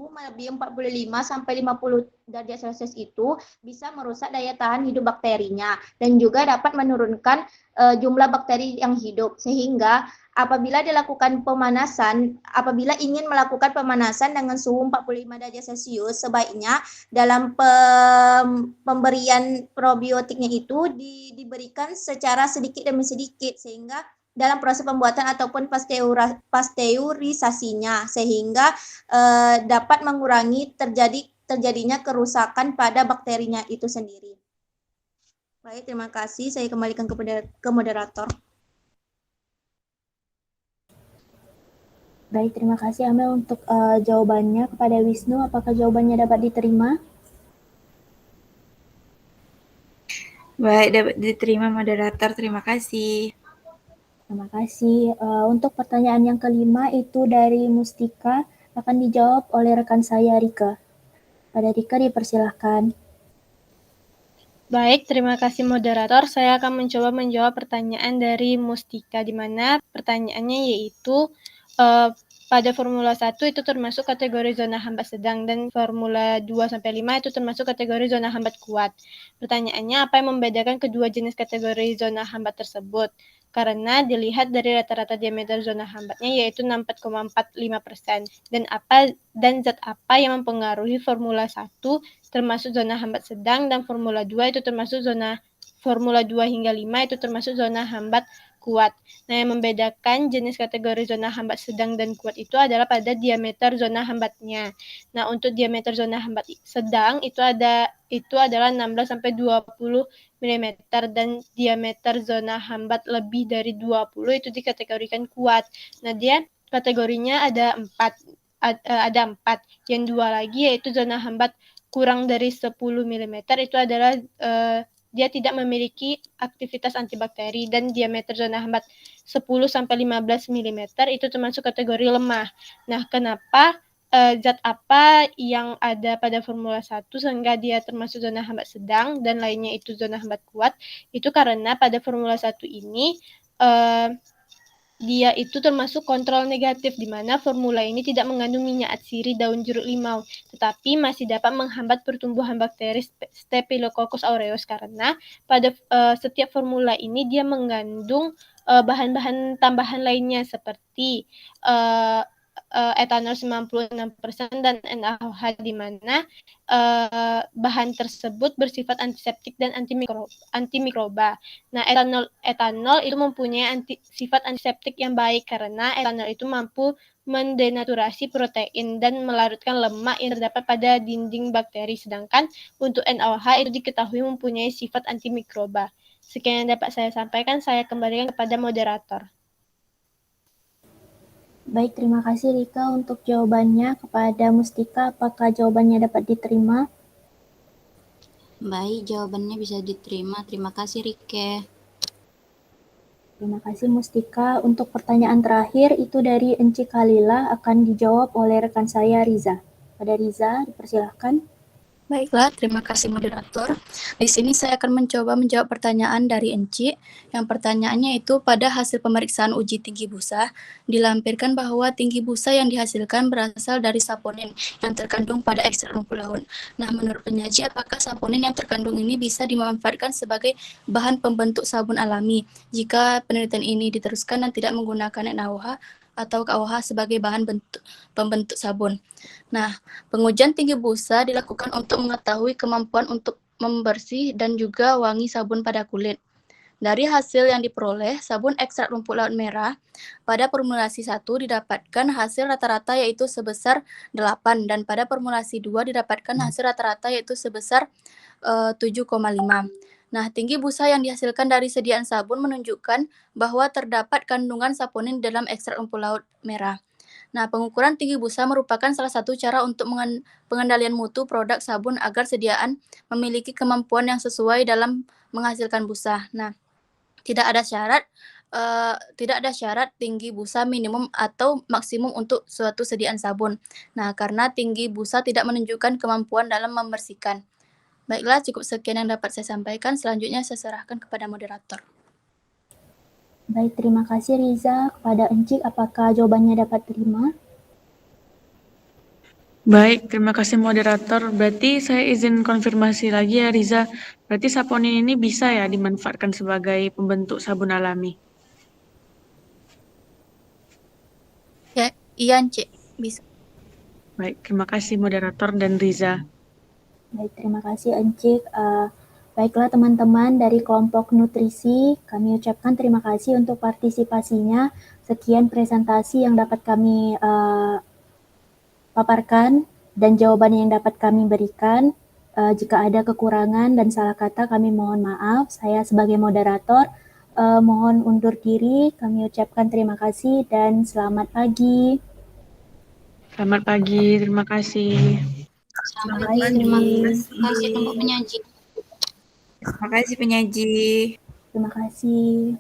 Speaker 6: melebihi 45 sampai 50 derajat Celcius itu bisa merusak daya tahan hidup bakterinya dan juga dapat menurunkan jumlah bakteri yang hidup, sehingga apabila ingin melakukan pemanasan dengan suhu 45 derajat Celcius, sebaiknya dalam pemberian probiotiknya itu diberikan secara sedikit demi sedikit, sehingga dalam proses pembuatan ataupun pasteurisasinya, sehingga dapat mengurangi terjadinya kerusakan pada bakterinya itu sendiri. Baik, terima kasih. Saya kembalikan ke moderator.
Speaker 1: Baik, terima kasih Amel untuk jawabannya. Kepada Wisnu, apakah jawabannya dapat diterima?
Speaker 7: Baik, dapat diterima moderator. Terima kasih.
Speaker 1: Terima kasih. Untuk pertanyaan yang kelima itu dari Mustika, akan dijawab oleh rekan saya Rika. Pada Rika dipersilahkan.
Speaker 8: Baik, terima kasih moderator. Saya akan mencoba menjawab pertanyaan dari Mustika, di mana pertanyaannya yaitu pada Formula 1 itu termasuk kategori zona hambat sedang dan Formula 2-5 itu termasuk kategori zona hambat kuat. Pertanyaannya, apa yang membedakan kedua jenis kategori zona hambat tersebut? Karena dilihat dari rata-rata diameter zona hambatnya yaitu 64,45%. Dan zat apa yang mempengaruhi Formula 1 termasuk zona hambat sedang dan Formula 2 itu termasuk Formula 2 hingga 5 itu termasuk zona hambat kuat. Nah, yang membedakan jenis kategori zona hambat sedang dan kuat itu adalah pada diameter zona hambatnya. Nah, untuk diameter zona hambat sedang itu adalah 16 sampai 20 mm dan diameter zona hambat lebih dari 20 itu dikategorikan kuat. Nah, dia kategorinya ada 4. Yang 2 lagi yaitu zona hambat kurang dari 10 mm itu adalah dia tidak memiliki aktivitas antibakteri, dan diameter zona hambat 10-15 mm itu termasuk kategori lemah. Nah, kenapa zat apa yang ada pada Formula 1 sehingga dia termasuk zona hambat sedang dan lainnya itu zona hambat kuat? Itu karena pada Formula 1 ini dia itu termasuk kontrol negatif, di mana formula ini tidak mengandung minyak atsiri daun jeruk limau, tetapi masih dapat menghambat pertumbuhan bakteri Staphylococcus aureus, karena pada setiap formula ini dia mengandung bahan-bahan tambahan lainnya seperti etanol 96% dan NaOH, di mana bahan tersebut bersifat antiseptik dan antimikroba. Nah, etanol itu mempunyai sifat antiseptik yang baik karena etanol itu mampu mendenaturasi protein dan melarutkan lemak yang terdapat pada dinding bakteri, sedangkan untuk NaOH itu diketahui mempunyai sifat antimikroba. Sekian yang dapat saya sampaikan, saya kembalikan kepada moderator.
Speaker 1: Baik, terima kasih Rika untuk jawabannya. Kepada Mustika, apakah jawabannya dapat diterima?
Speaker 9: Baik, jawabannya bisa diterima. Terima kasih Rike.
Speaker 1: Terima kasih Mustika. Untuk pertanyaan terakhir itu dari Enci Kalila, akan dijawab oleh rekan saya Riza. Pada Riza, dipersilahkan.
Speaker 10: Baiklah, terima kasih moderator. Di sini saya akan mencoba menjawab pertanyaan dari Enci. Yang pertanyaannya itu, pada hasil pemeriksaan uji tinggi busa, dilampirkan bahwa tinggi busa yang dihasilkan berasal dari saponin yang terkandung pada ekstrak rumput laut. Nah, menurut penyaji, apakah saponin yang terkandung ini bisa dimanfaatkan sebagai bahan pembentuk sabun alami jika penelitian ini diteruskan dan tidak menggunakan NaOH atau KOH sebagai bahan pembentuk sabun? Nah, pengujian tinggi busa dilakukan untuk mengetahui kemampuan untuk membersih dan juga wangi sabun pada kulit. Dari hasil yang diperoleh, sabun ekstrak rumput laut merah pada formulasi 1 didapatkan hasil rata-rata yaitu sebesar 8, dan pada formulasi 2 didapatkan hasil rata-rata yaitu sebesar 7,5. Nah, tinggi busa yang dihasilkan dari sediaan sabun menunjukkan bahwa terdapat kandungan saponin dalam ekstrak rumput laut merah. Nah, pengukuran tinggi busa merupakan salah satu cara untuk pengendalian mutu produk sabun agar sediaan memiliki kemampuan yang sesuai dalam menghasilkan busa. Nah, tidak ada syarat tinggi busa minimum atau maksimum untuk suatu sediaan sabun. Nah, karena tinggi busa tidak menunjukkan kemampuan dalam membersihkan. Baiklah, cukup sekian yang dapat saya sampaikan. Selanjutnya saya serahkan kepada moderator.
Speaker 1: Baik, terima kasih Riza. Kepada Encik, apakah jawabannya dapat terima?
Speaker 11: Baik, terima kasih moderator. Berarti saya izin konfirmasi lagi ya Riza. Berarti saponin ini bisa ya dimanfaatkan sebagai pembentuk sabun alami?
Speaker 10: Ya, iya, Cik. Bisa.
Speaker 11: Baik, terima kasih moderator dan Riza.
Speaker 1: Baik, terima kasih Encik. Baiklah teman-teman dari kelompok nutrisi, kami ucapkan terima kasih untuk partisipasinya. Sekian presentasi yang dapat kami paparkan dan jawaban yang dapat kami berikan. Jika ada kekurangan dan salah kata kami mohon maaf. Saya sebagai moderator mohon undur diri. Kami ucapkan terima kasih dan selamat pagi.
Speaker 11: Selamat pagi, terima kasih.
Speaker 9: Selamat pagi, terima kasih kelompok penyaji.
Speaker 7: Terima kasih penyaji.
Speaker 1: Terima kasih.